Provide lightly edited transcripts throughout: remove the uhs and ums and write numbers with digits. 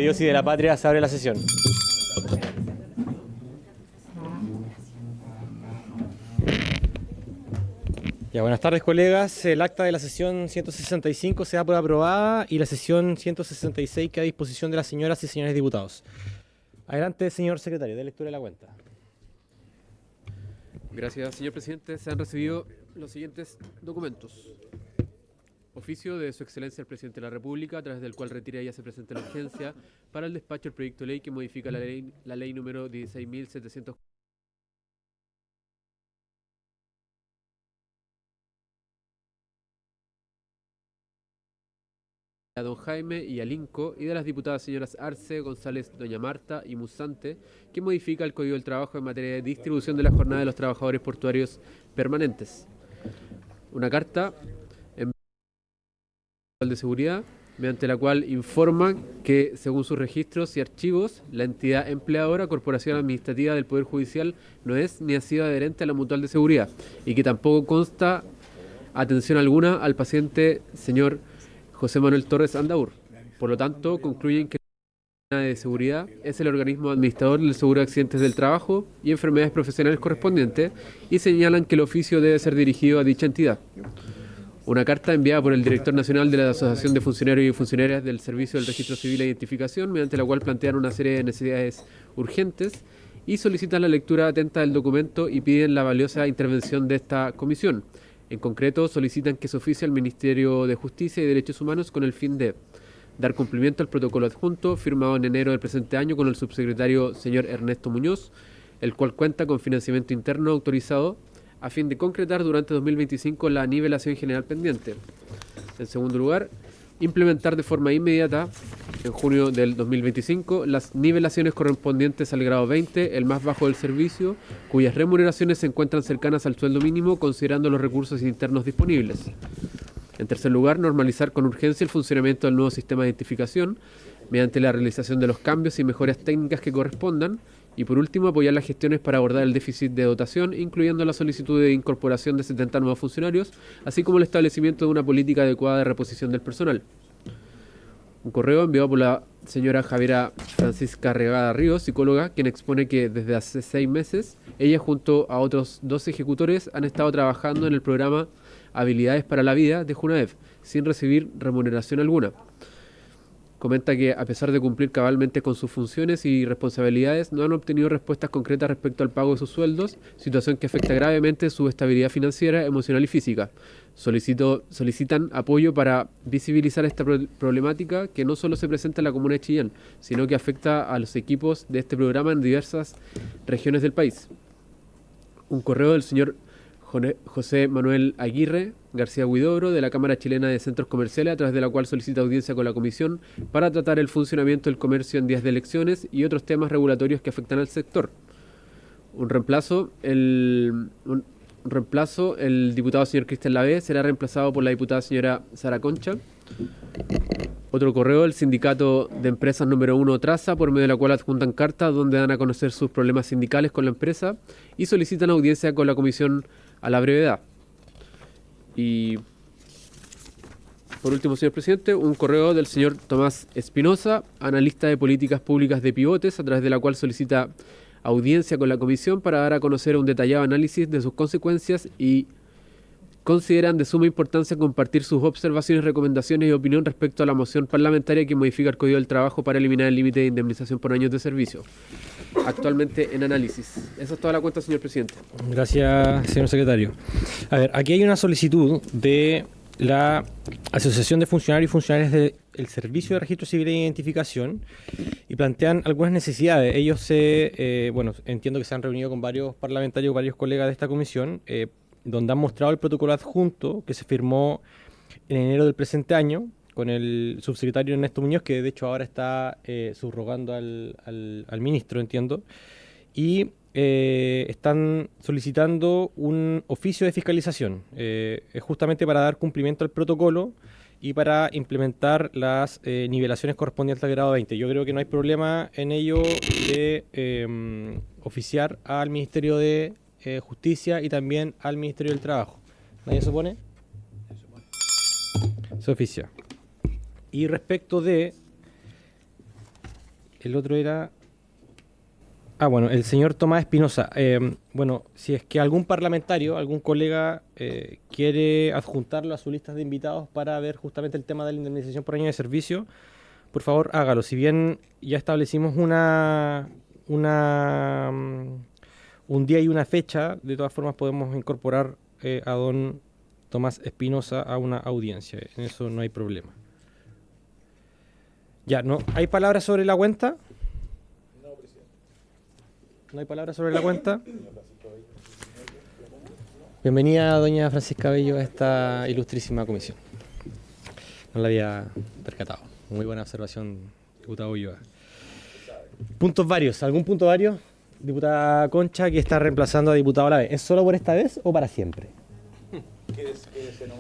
de Dios y de la patria, se abre la sesión. Ya, buenas tardes, colegas. El acta de la sesión 165 se da por aprobada y la sesión 166 queda a disposición de las señoras y señores diputados. Adelante, señor secretario, de lectura de la cuenta. Gracias, señor presidente. Se han recibido los siguientes documentos. Oficio de Su Excelencia el Presidente de la República, a través del cual retira y hace presente la urgencia para el despacho del proyecto de ley que modifica la ley número 16.700 a don Jaime y Alinco, y de las diputadas señoras Arce, González, doña Marta y Musante, que modifica el Código del Trabajo en materia de distribución de la jornada de los trabajadores portuarios permanentes. Una carta de seguridad, mediante la cual informan que, según sus registros y archivos, la entidad empleadora, corporación administrativa del Poder Judicial, no es ni ha sido adherente a la mutual de seguridad, y que tampoco consta atención alguna al paciente señor José Manuel Torres Andaur. Por lo tanto, concluyen que la de seguridad es el organismo administrador del seguro de accidentes del trabajo y enfermedades profesionales correspondientes, y señalan que el oficio debe ser dirigido a dicha entidad. Una carta enviada por el director nacional de la Asociación de Funcionarios y Funcionarias del Servicio del Registro Civil de Identificación, mediante la cual plantean una serie de necesidades urgentes y solicitan la lectura atenta del documento y piden la valiosa intervención de esta comisión. En concreto, solicitan que se oficie al Ministerio de Justicia y Derechos Humanos con el fin de dar cumplimiento al protocolo adjunto firmado en enero del presente año con el subsecretario señor Ernesto Muñoz, el cual cuenta con financiamiento interno autorizado a fin de concretar durante 2025 la nivelación general pendiente. En segundo lugar, implementar de forma inmediata, en junio del 2025, las nivelaciones correspondientes al grado 20, el más bajo del servicio, cuyas remuneraciones se encuentran cercanas al sueldo mínimo considerando los recursos internos disponibles. En tercer lugar, normalizar con urgencia el funcionamiento del nuevo sistema de identificación mediante la realización de los cambios y mejoras técnicas que correspondan. Y por último, apoyar las gestiones para abordar el déficit de dotación, incluyendo la solicitud de incorporación de 70 nuevos funcionarios, así como el establecimiento de una política adecuada de reposición del personal. Un correo enviado por la señora Javiera Francisca Regada Ríos, psicóloga, quien expone que desde hace 6 meses, ella junto a otros 12 ejecutores han estado trabajando en el programa Habilidades para la Vida de Junaef, sin recibir remuneración alguna. Comenta que, a pesar de cumplir cabalmente con sus funciones y responsabilidades, no han obtenido respuestas concretas respecto al pago de sus sueldos, situación que afecta gravemente su estabilidad financiera, emocional y física. Solicitan apoyo para visibilizar esta problemática que no solo se presenta en la comuna de Chillán, sino que afecta a los equipos de este programa en diversas regiones del país. Un correo del señor José Manuel Aguirre García Huidobro, de la Cámara Chilena de Centros Comerciales, a través de la cual solicita audiencia con la Comisión para tratar el funcionamiento del comercio en días de elecciones y otros temas regulatorios que afectan al sector. El diputado señor Cristian Lavé será reemplazado por la diputada señora Sara Concha. Otro correo, el sindicato de empresas número 1 Traza, por medio de la cual adjuntan cartas donde dan a conocer sus problemas sindicales con la empresa y solicitan audiencia con la Comisión a la brevedad. Y por último, señor presidente, un correo del señor Tomás Espinosa, analista de políticas públicas de Pivotes, a través de la cual solicita audiencia con la comisión para dar a conocer un detallado análisis de sus consecuencias y consideran de suma importancia compartir sus observaciones, recomendaciones y opinión respecto a la moción parlamentaria que modifica el Código del Trabajo para eliminar el límite de indemnización por años de servicio, actualmente en análisis. Esa es toda la cuenta, señor presidente. Gracias, señor secretario. A ver, aquí hay una solicitud de la Asociación de Funcionarios y Funcionarias del Servicio de Registro Civil e Identificación y plantean algunas necesidades. Ellos entiendo que se han reunido con varios parlamentarios, varios colegas de esta comisión, donde han mostrado el protocolo adjunto que se firmó en enero del presente año con el subsecretario Ernesto Muñoz, que de hecho ahora está subrogando al ministro, entiendo, y están solicitando un oficio de fiscalización, justamente para dar cumplimiento al protocolo y para implementar las nivelaciones correspondientes al grado 20. Yo creo que no hay problema en ello de oficiar al Ministerio de Justicia y también al Ministerio del Trabajo. ¿Nadie se opone? Se oficia. Y respecto de el otro era... bueno, el señor Tomás Espinosa. Bueno, si es que algún parlamentario, algún colega quiere adjuntarlo a su lista de invitados para ver justamente el tema de la indemnización por año de servicio, por favor hágalo. Si bien ya establecimos un día y una fecha, de todas formas podemos incorporar a don Tomás Espinosa a una audiencia. En eso no hay problema. Ya, ¿no? ¿Hay palabras sobre la cuenta? ¿No hay palabras sobre la cuenta? Bienvenida, doña Francisca Bello, a esta ilustrísima comisión. No la había percatado. Muy buena observación, diputado Ulloa. Puntos varios. ¿Algún punto varios? Diputada Concha, que está reemplazando a diputado Olave. ¿Es solo por esta vez o para siempre?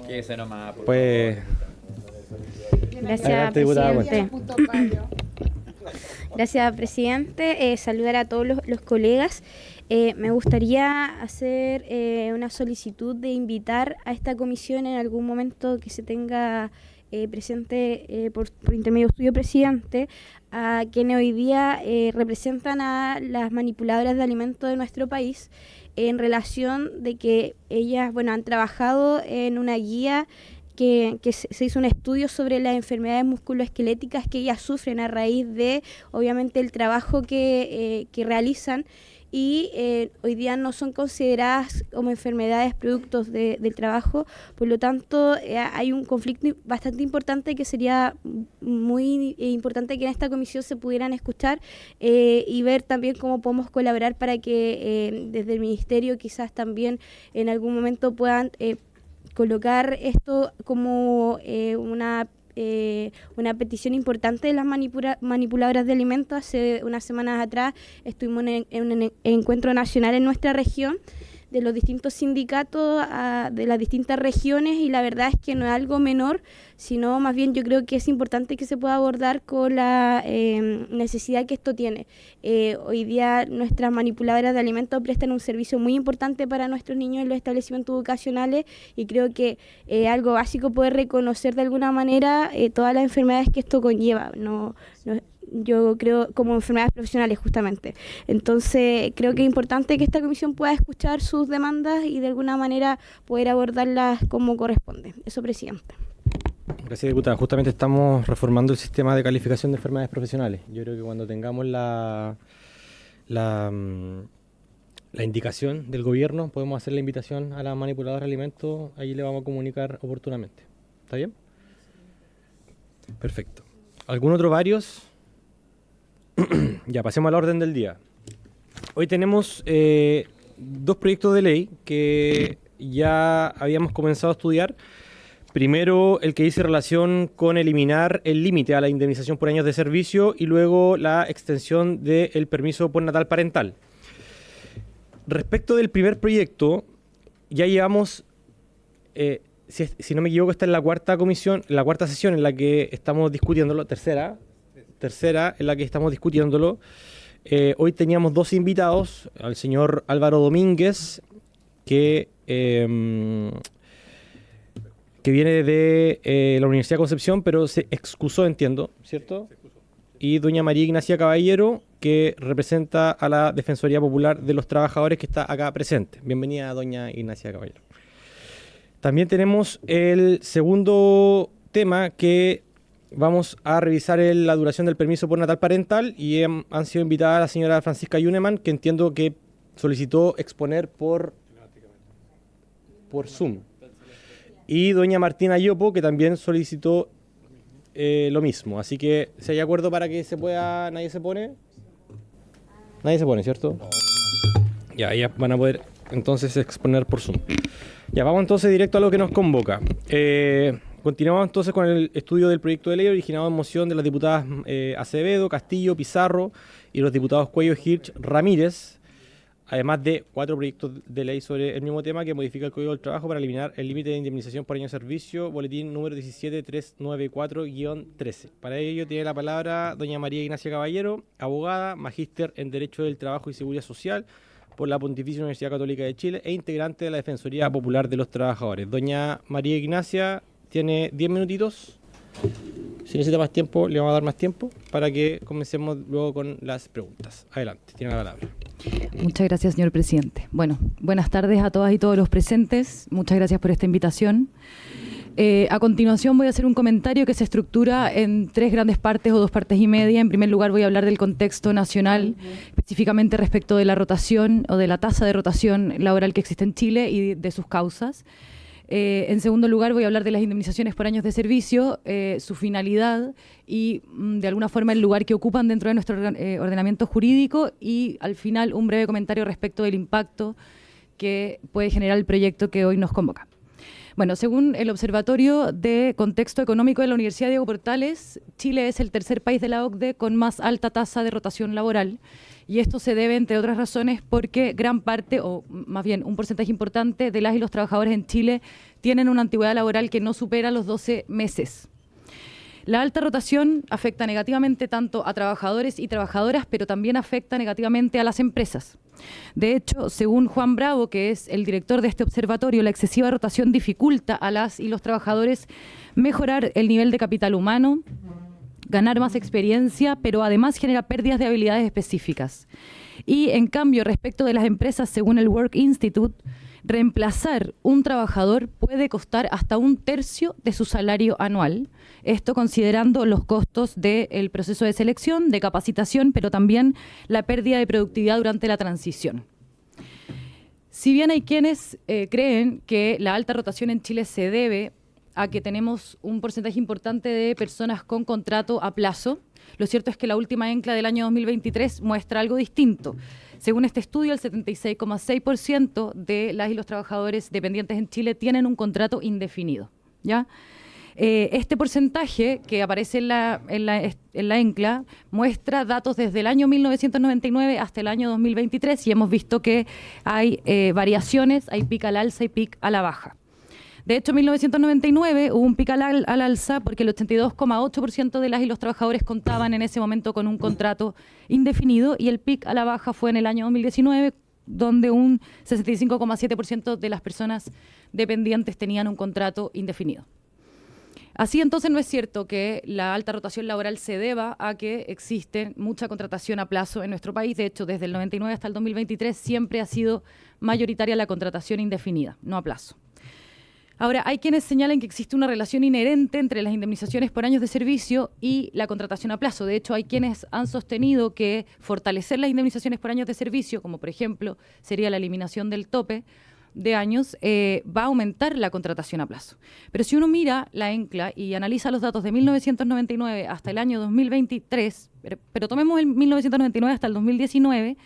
Quédese nomás. Pues... Gracias, Adelante, diputada presidente. Gracias, presidente. Saludar a todos los colegas. Me gustaría hacer una solicitud de invitar a esta comisión en algún momento que se tenga presente por intermedio suyo, presidente, a quienes hoy día representan a las manipuladoras de alimentos de nuestro país, en relación de que ellas, bueno, han trabajado en una guía que se hizo un estudio sobre las enfermedades musculoesqueléticas que ellas sufren a raíz de, obviamente, el trabajo que realizan, y hoy día no son consideradas como enfermedades productos del trabajo. Por lo tanto, hay un conflicto bastante importante que sería muy importante que en esta comisión se pudieran escuchar y ver también cómo podemos colaborar para que desde el Ministerio quizás también en algún momento puedan colocar esto como una petición importante de las manipuladoras de alimentos. Hace unas semanas atrás estuvimos en un encuentro nacional en nuestra región de los distintos sindicatos de las distintas regiones, y la verdad es que no es algo menor, sino más bien yo creo que es importante que se pueda abordar con la necesidad que esto tiene. Hoy día nuestras manipuladoras de alimentos prestan un servicio muy importante para nuestros niños en los establecimientos educacionales, y creo que algo básico poder reconocer de alguna manera todas las enfermedades que esto conlleva. Yo creo como enfermedades profesionales justamente. Entonces creo que es importante que esta comisión pueda escuchar sus demandas y de alguna manera poder abordarlas como corresponde. Eso, presidente. Gracias, diputada. Justamente estamos reformando el sistema de calificación de enfermedades profesionales. Yo creo que cuando tengamos la indicación del gobierno, podemos hacer la invitación a la manipuladora de alimentos. Ahí le vamos a comunicar oportunamente. ¿Está bien? Perfecto. ¿Algún otro varios? Ya, pasemos al orden del día. Hoy tenemos dos proyectos de ley que ya habíamos comenzado a estudiar. Primero, el que dice relación con eliminar el límite a la indemnización por años de servicio, y luego la extensión del permiso postnatal parental. Respecto del primer proyecto, ya llevamos, si no me equivoco, esta es la cuarta sesión en la que estamos discutiéndolo, tercera en la que estamos discutiéndolo. Hoy teníamos dos invitados, al señor Álvaro Domínguez, que viene de la Universidad de Concepción, pero se excusó, entiendo, ¿cierto? Y doña María Ignacia Caballero, que representa a la Defensoría Popular de los Trabajadores, que está acá presente. Bienvenida, doña Ignacia Caballero. También tenemos el segundo tema, que vamos a revisar la duración del permiso postnatal parental, y han sido invitadas la señora Francisca Yuneman, que entiendo que solicitó exponer por Zoom, y doña Martina Yopo, que también solicitó lo mismo. Así que, si hay acuerdo para que se pueda... ¿Nadie se pone? Nadie se pone, ¿cierto? No. Ya van a poder entonces exponer por Zoom. Ya, vamos entonces directo a lo que nos convoca. Continuamos entonces con el estudio del proyecto de ley originado en moción de las diputadas Acevedo, Castillo, Pizarro y los diputados Cuello, Hirsch, Ramírez, además de 4 proyectos de ley sobre el mismo tema que modifica el Código del Trabajo para eliminar el límite de indemnización por año de servicio, boletín número 17394-13. Para ello tiene la palabra doña María Ignacia Caballero, abogada, magíster en Derecho del Trabajo y Seguridad Social por la Pontificia Universidad Católica de Chile e integrante de la Defensoría Popular de los Trabajadores. Doña María Ignacia tiene 10 minutitos. Si necesita más tiempo, le vamos a dar más tiempo para que comencemos luego con las preguntas. Adelante, tiene la palabra. Muchas gracias, señor presidente. Bueno, buenas tardes a todas y todos los presentes. Muchas gracias por esta invitación. A continuación voy a hacer un comentario que se estructura en 3 grandes partes o 2 partes y media. En primer lugar voy a hablar del contexto nacional, específicamente respecto de la rotación o de la tasa de rotación laboral que existe en Chile y de sus causas. En segundo lugar voy a hablar de las indemnizaciones por años de servicio, su finalidad y de alguna forma el lugar que ocupan dentro de nuestro ordenamiento jurídico, y al final un breve comentario respecto del impacto que puede generar el proyecto que hoy nos convoca. Bueno, según el Observatorio de Contexto Económico de la Universidad Diego Portales, Chile es el tercer país de la OCDE con más alta tasa de rotación laboral, y esto se debe, entre otras razones, porque gran parte, o más bien un porcentaje importante de las y los trabajadores en Chile tienen una antigüedad laboral que no supera los 12 meses. La alta rotación afecta negativamente tanto a trabajadores y trabajadoras, pero también afecta negativamente a las empresas. De hecho, según Juan Bravo, que es el director de este observatorio, la excesiva rotación dificulta a las y los trabajadores mejorar el nivel de capital humano, ganar más experiencia, pero además genera pérdidas de habilidades específicas. Y en cambio, respecto de las empresas, según el Work Institute, reemplazar un trabajador puede costar hasta 1/3 de su salario anual. Esto considerando los costos del proceso de selección, de capacitación, pero también la pérdida de productividad durante la transición. Si bien hay quienes creen que la alta rotación en Chile se debe a que tenemos un porcentaje importante de personas con contrato a plazo, lo cierto es que la última ENCLA del año 2023 muestra algo distinto. Según este estudio, el 76,6% de las y los trabajadores dependientes en Chile tienen un contrato indefinido, ¿ya? Este porcentaje que aparece en la ENCLA muestra datos desde el año 1999 hasta el año 2023, y hemos visto que hay variaciones, hay pic al alza y pic a la baja. De hecho, en 1999 hubo un pic al alza porque el 82,8% de las y los trabajadores contaban en ese momento con un contrato indefinido, y el pic a la baja fue en el año 2019, donde un 65,7% de las personas dependientes tenían un contrato indefinido. Así entonces no es cierto que la alta rotación laboral se deba a que existe mucha contratación a plazo en nuestro país. De hecho, desde el 99 hasta el 2023 siempre ha sido mayoritaria la contratación indefinida, no a plazo. Ahora, hay quienes señalan que existe una relación inherente entre las indemnizaciones por años de servicio y la contratación a plazo. De hecho, hay quienes han sostenido que fortalecer las indemnizaciones por años de servicio, como por ejemplo sería la eliminación del tope de años, va a aumentar la contratación a plazo. Pero si uno mira la ENCLA y analiza los datos de 1999 hasta el año 2023, pero tomemos el 1999 hasta el 2019,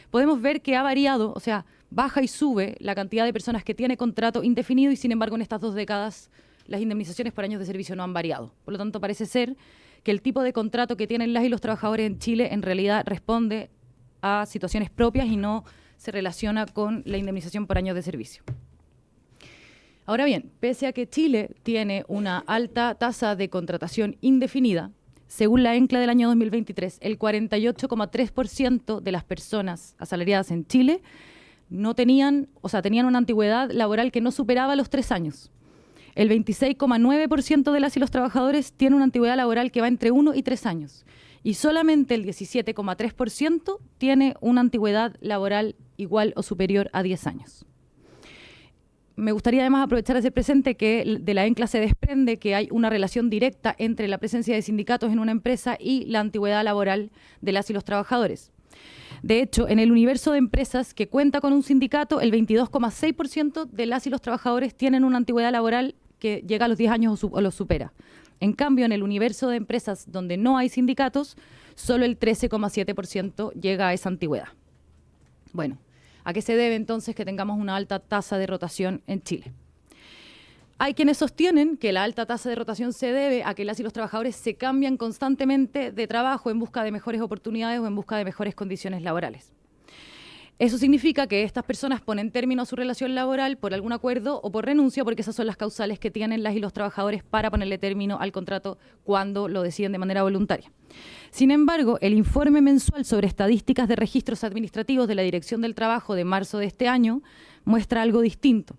podemos ver que ha variado, o sea, baja y sube la cantidad de personas que tiene contrato indefinido, y sin embargo en estas 2 décadas las indemnizaciones por años de servicio no han variado. Por lo tanto, parece ser que el tipo de contrato que tienen las y los trabajadores en Chile en realidad responde a situaciones propias y no se relaciona con la indemnización por años de servicio. Ahora bien, pese a que Chile tiene una alta tasa de contratación indefinida, según la ENCLA del año 2023, el 48,3% de las personas asalariadas en Chile tenían una antigüedad laboral que no superaba los 3 años. El 26,9% de las y los trabajadores tiene una antigüedad laboral que va entre 1 y 3 años. Y solamente el 17,3% tiene una antigüedad laboral igual o superior a 10 años. Me gustaría además aprovechar de hacer presente que de la ENCLA se desprende que hay una relación directa entre la presencia de sindicatos en una empresa y la antigüedad laboral de las y los trabajadores. De hecho, en el universo de empresas que cuenta con un sindicato, el 22,6% de las y los trabajadores tienen una antigüedad laboral que llega a los 10 años o los supera. En cambio, en el universo de empresas donde no hay sindicatos, solo el 13,7% llega a esa antigüedad. Bueno, ¿a qué se debe entonces que tengamos una alta tasa de rotación en Chile? Hay quienes sostienen que la alta tasa de rotación se debe a que las y los trabajadores se cambian constantemente de trabajo en busca de mejores oportunidades o en busca de mejores condiciones laborales. Eso significa que estas personas ponen término a su relación laboral por algún acuerdo o por renuncia, porque esas son las causales que tienen las y los trabajadores para ponerle término al contrato cuando lo deciden de manera voluntaria. Sin embargo, el informe mensual sobre estadísticas de registros administrativos de la Dirección del Trabajo de marzo de este año muestra algo distinto.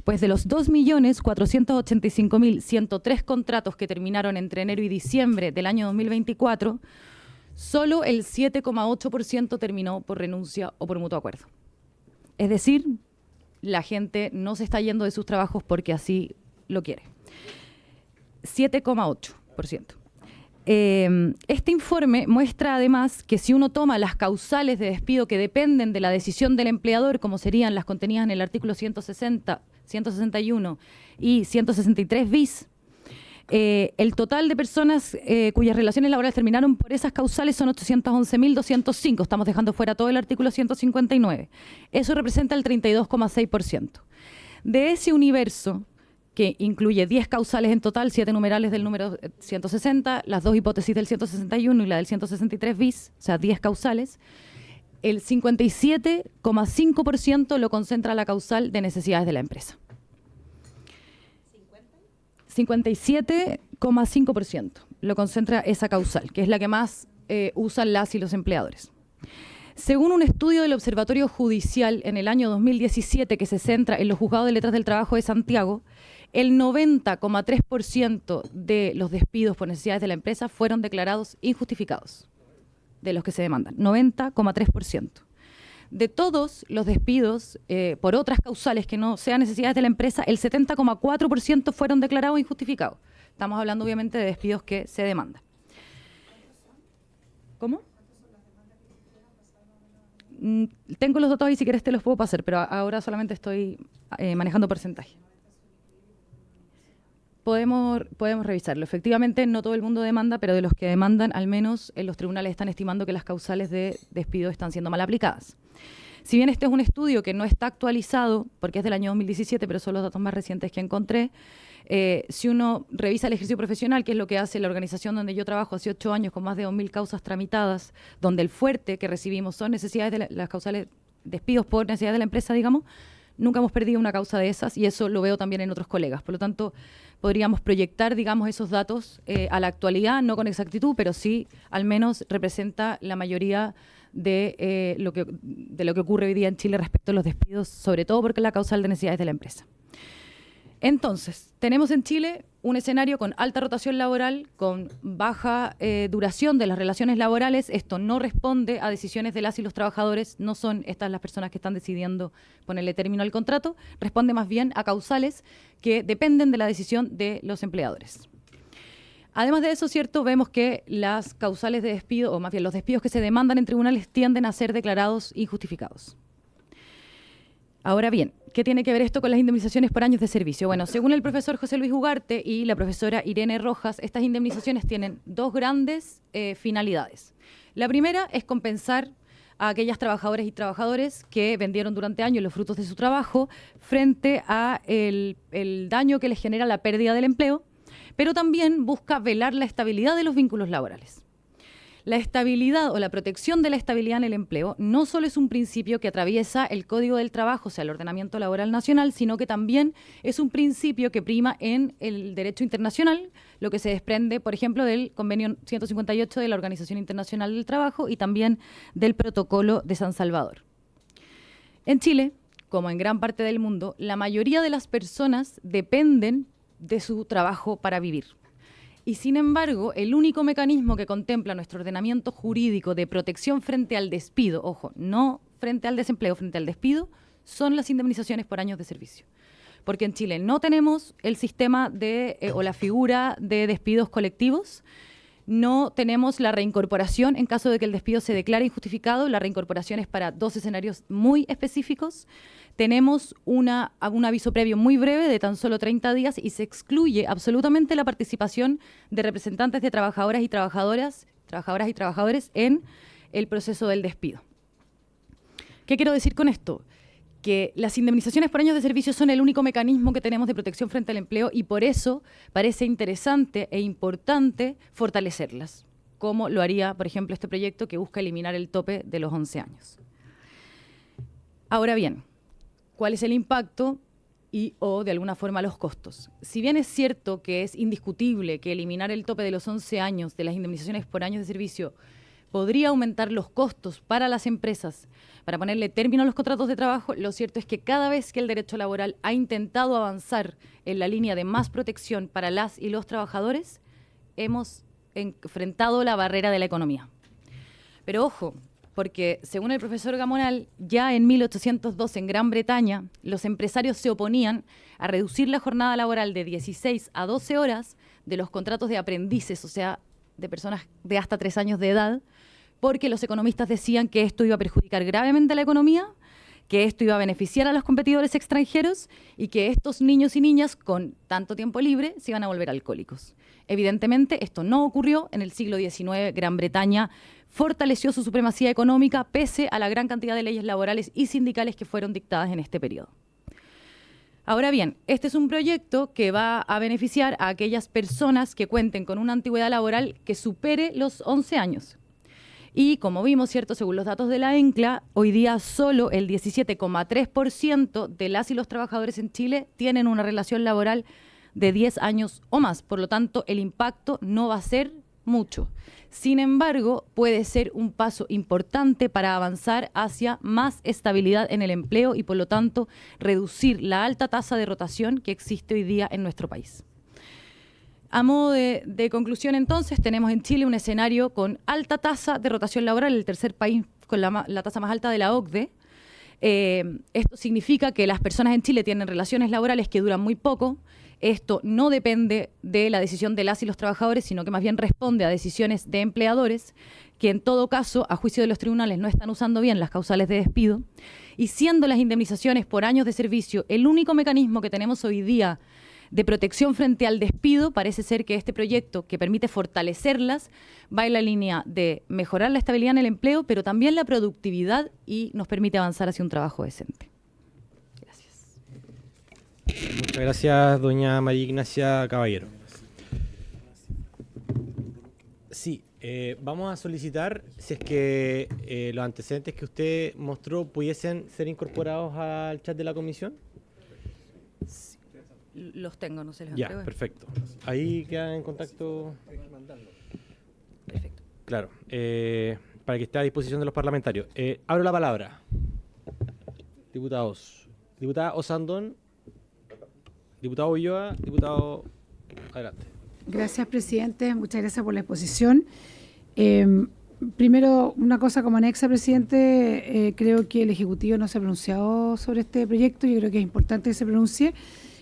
Pues de los 2.485.103 contratos que terminaron entre enero y diciembre del año 2024, solo el 7,8% terminó por renuncia o por mutuo acuerdo. Es decir, la gente no se está yendo de sus trabajos porque así lo quiere. 7,8%. Este informe muestra además que si uno toma las causales de despido que dependen de la decisión del empleador, como serían las contenidas en el artículo 160, 161 y 163 bis, el total de personas cuyas relaciones laborales terminaron por esas causales son 811.205. Estamos dejando fuera todo el artículo 159. Eso representa el 32,6%. De ese universo, que incluye 10 causales en total, 7 numerales del número 160, las 2 hipótesis del 161 y la del 163 bis, o sea, 10 causales, el 57,5% lo concentra la causal de necesidades de la empresa. 57,5% lo concentra esa causal, que es la que más usan las y los empleadores. Según un estudio del Observatorio Judicial en el año 2017 que se centra en los juzgados de letras del trabajo de Santiago, el 90,3% de los despidos por necesidades de la empresa fueron declarados injustificados, de los que se demandan, 90,3%. De todos los despidos por otras causales que no sean necesidades de la empresa, el 70,4% fueron declarados injustificados. Estamos hablando obviamente de despidos que se demandan. ¿Cómo? Tengo los datos ahí, si quieres te los puedo pasar, pero ahora solamente estoy manejando porcentaje. Podemos revisarlo. Efectivamente, no todo el mundo demanda, pero de los que demandan, al menos en los tribunales están estimando que las causales de despido están siendo mal aplicadas. Si bien este es un estudio que no está actualizado, porque es del año 2017, pero son los datos más recientes que encontré, si uno revisa el ejercicio profesional, que es lo que hace la organización donde yo trabajo hace 8 años, con más de 2.000 causas tramitadas, donde el fuerte que recibimos son necesidades de las causales, despidos por necesidades de la empresa, digamos, nunca hemos perdido una causa de esas, y eso lo veo también en otros colegas. Por lo tanto, podríamos proyectar, digamos, esos datos a la actualidad, no con exactitud, pero sí al menos representa la mayoría de lo que ocurre hoy día en Chile respecto a los despidos, sobre todo porque es la causal de necesidades de la empresa. Entonces, tenemos en Chile un escenario con alta rotación laboral, con baja duración de las relaciones laborales. Esto no responde a decisiones de las y los trabajadores, no son estas las personas que están decidiendo ponerle término al contrato, responde más bien a causales que dependen de la decisión de los empleadores. Además de eso, cierto, vemos que las causales de despido, o más bien los despidos que se demandan en tribunales, tienden a ser declarados injustificados. Ahora bien, ¿qué tiene que ver esto con las indemnizaciones por años de servicio? Bueno, según el profesor José Luis Ugarte y la profesora Irene Rojas, estas indemnizaciones tienen dos grandes finalidades. La primera es compensar a aquellas trabajadoras y trabajadores que vendieron durante años los frutos de su trabajo frente a el daño que les genera la pérdida del empleo, pero también busca velar la estabilidad de los vínculos laborales. La estabilidad o la protección de la estabilidad en el empleo no solo es un principio que atraviesa el Código del Trabajo, o sea, el ordenamiento laboral nacional, sino que también es un principio que prima en el derecho internacional, lo que se desprende, por ejemplo, del Convenio 158 de la Organización Internacional del Trabajo y también del Protocolo de San Salvador. En Chile, como en gran parte del mundo, la mayoría de las personas dependen de su trabajo para vivir. Y sin embargo, el único mecanismo que contempla nuestro ordenamiento jurídico de protección frente al despido, ojo, no frente al desempleo, frente al despido, son las indemnizaciones por años de servicio. Porque en Chile no tenemos el sistema o la figura de despidos colectivos, no tenemos la reincorporación en caso de que el despido se declare injustificado. La reincorporación es para 2 escenarios muy específicos. Tenemos un aviso previo muy breve de tan solo 30 días y se excluye absolutamente la participación de representantes de trabajadoras y trabajadores en el proceso del despido. ¿Qué quiero decir con esto? Que las indemnizaciones por años de servicio son el único mecanismo que tenemos de protección frente al empleo y por eso parece interesante e importante fortalecerlas, como lo haría, por ejemplo, este proyecto que busca eliminar el tope de los 11 años. Ahora bien, ¿cuál es el impacto o, de alguna forma, los costos? Si bien es cierto que es indiscutible que eliminar el tope de los 11 años de las indemnizaciones por años de servicio podría aumentar los costos para las empresas para ponerle término a los contratos de trabajo, lo cierto es que cada vez que el derecho laboral ha intentado avanzar en la línea de más protección para las y los trabajadores, hemos enfrentado la barrera de la economía. Pero ojo, porque según el profesor Gamonal, ya en 1802 en Gran Bretaña, los empresarios se oponían a reducir la jornada laboral de 16 a 12 horas de los contratos de aprendices, o sea, de personas de hasta 3 años de edad, porque los economistas decían que esto iba a perjudicar gravemente a la economía, que esto iba a beneficiar a los competidores extranjeros y que estos niños y niñas con tanto tiempo libre se iban a volver alcohólicos. Evidentemente, esto no ocurrió. En el siglo XIX, Gran Bretaña fortaleció su supremacía económica pese a la gran cantidad de leyes laborales y sindicales que fueron dictadas en este periodo. Ahora bien, este es un proyecto que va a beneficiar a aquellas personas que cuenten con una antigüedad laboral que supere los 11 años. Y como vimos, ¿cierto?, según los datos de la ENCLA, hoy día solo el 17,3% de las y los trabajadores en Chile tienen una relación laboral de 10 años o más. Por lo tanto, el impacto no va a ser mucho. Sin embargo, puede ser un paso importante para avanzar hacia más estabilidad en el empleo y, por lo tanto, reducir la alta tasa de rotación que existe hoy día en nuestro país. A modo de conclusión, entonces, tenemos en Chile un escenario con alta tasa de rotación laboral, el tercer país con la tasa más alta de la OCDE. Esto significa que las personas en Chile tienen relaciones laborales que duran muy poco. Esto no depende de la decisión de las y los trabajadores, sino que más bien responde a decisiones de empleadores, que en todo caso, a juicio de los tribunales, no están usando bien las causales de despido. Y siendo las indemnizaciones por años de servicio el único mecanismo que tenemos hoy día de protección frente al despido, parece ser que este proyecto, que permite fortalecerlas, va en la línea de mejorar la estabilidad en el empleo, pero también la productividad y nos permite avanzar hacia un trabajo decente. Gracias. Muchas gracias, doña María Ignacia Caballero. Sí, vamos a solicitar si es que los antecedentes que usted mostró pudiesen ser incorporados al chat de la comisión. Los tengo, no se los Ya, entrego. perfecto. Ahí quedan en contacto. Perfecto. Claro, para que esté a disposición de los parlamentarios. Abro la palabra. Diputados. Diputada Osandón, diputado Ulloa, diputado... Adelante. Gracias, presidente. Muchas gracias por la exposición. Primero, una cosa como anexa, presidente, creo que el Ejecutivo no se ha pronunciado sobre este proyecto. Yo creo que es importante que se pronuncie.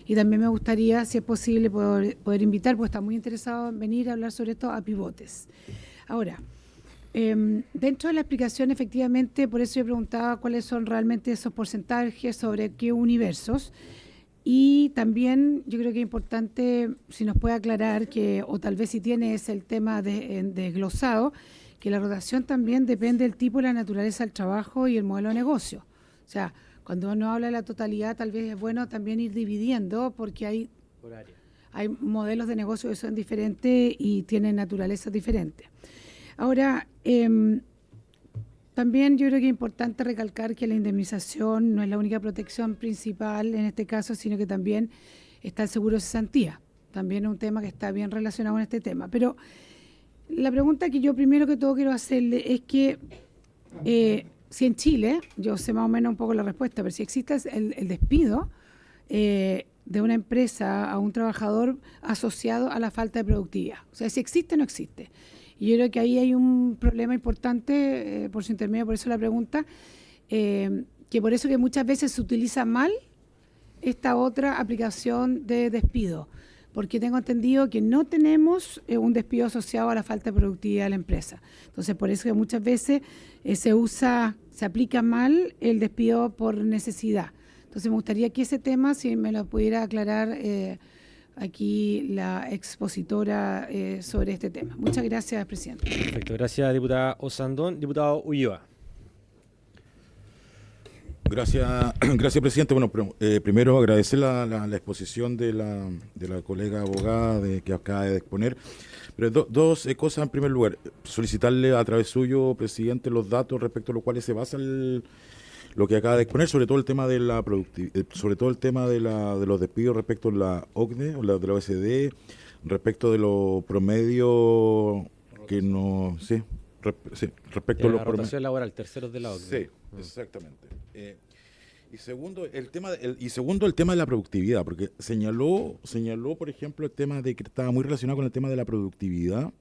Y también me gustaría, si es posible, poder invitar, porque está muy interesado en venir a hablar sobre esto, a pivotes. Ahora, dentro de la explicación, efectivamente, por eso yo preguntaba cuáles son realmente esos porcentajes, sobre qué universos. Y también yo creo que es importante, si nos puede aclarar, que o tal vez si tiene ese el tema desglosado, que la rotación también depende del tipo y la naturaleza del trabajo y el modelo de negocio. O sea, cuando uno habla de la totalidad, tal vez es bueno también ir dividiendo, porque hay modelos de negocio que son diferentes y tienen naturalezas diferentes. Ahora, también yo creo que es importante recalcar que la indemnización no es la única protección principal en este caso, sino que también está el seguro de cesantía. También es un tema que está bien relacionado con este tema. Pero la pregunta que yo primero que todo quiero hacerle es que si en Chile, yo sé más o menos un poco la respuesta, pero si existe el despido de una empresa a un trabajador asociado a la falta de productividad. O sea, si existe o no existe. Y yo creo que ahí hay un problema importante por su intermedio, por eso la pregunta, que por eso que muchas veces se utiliza mal esta otra aplicación de despido, porque tengo entendido que no tenemos un despido asociado a la falta de productividad de la empresa. Entonces, por eso que muchas veces se aplica mal el despido por necesidad. Entonces, me gustaría que ese tema, si me lo pudiera aclarar aquí la expositora sobre este tema. Muchas gracias, presidente. Perfecto, gracias, diputada Osandón. Diputado Ulloa. Gracias, presidente. Bueno, primero agradecer la exposición de la colega abogada que acaba de exponer. Pero dos cosas en primer lugar. Solicitarle a través suyo, presidente, los datos respecto a los cuales se basa lo que acaba de exponer, sobre todo el tema de la sobre todo el tema de los despidos respecto a la OCDE o de la OECD, respecto de los promedios que no sé, Sí, respecto a la los rotación laboral, terceros de la OCDE. Sí, exactamente. Y segundo, el tema de la productividad, porque señaló, por ejemplo, el tema de que estaba muy relacionado con el tema de la productividad,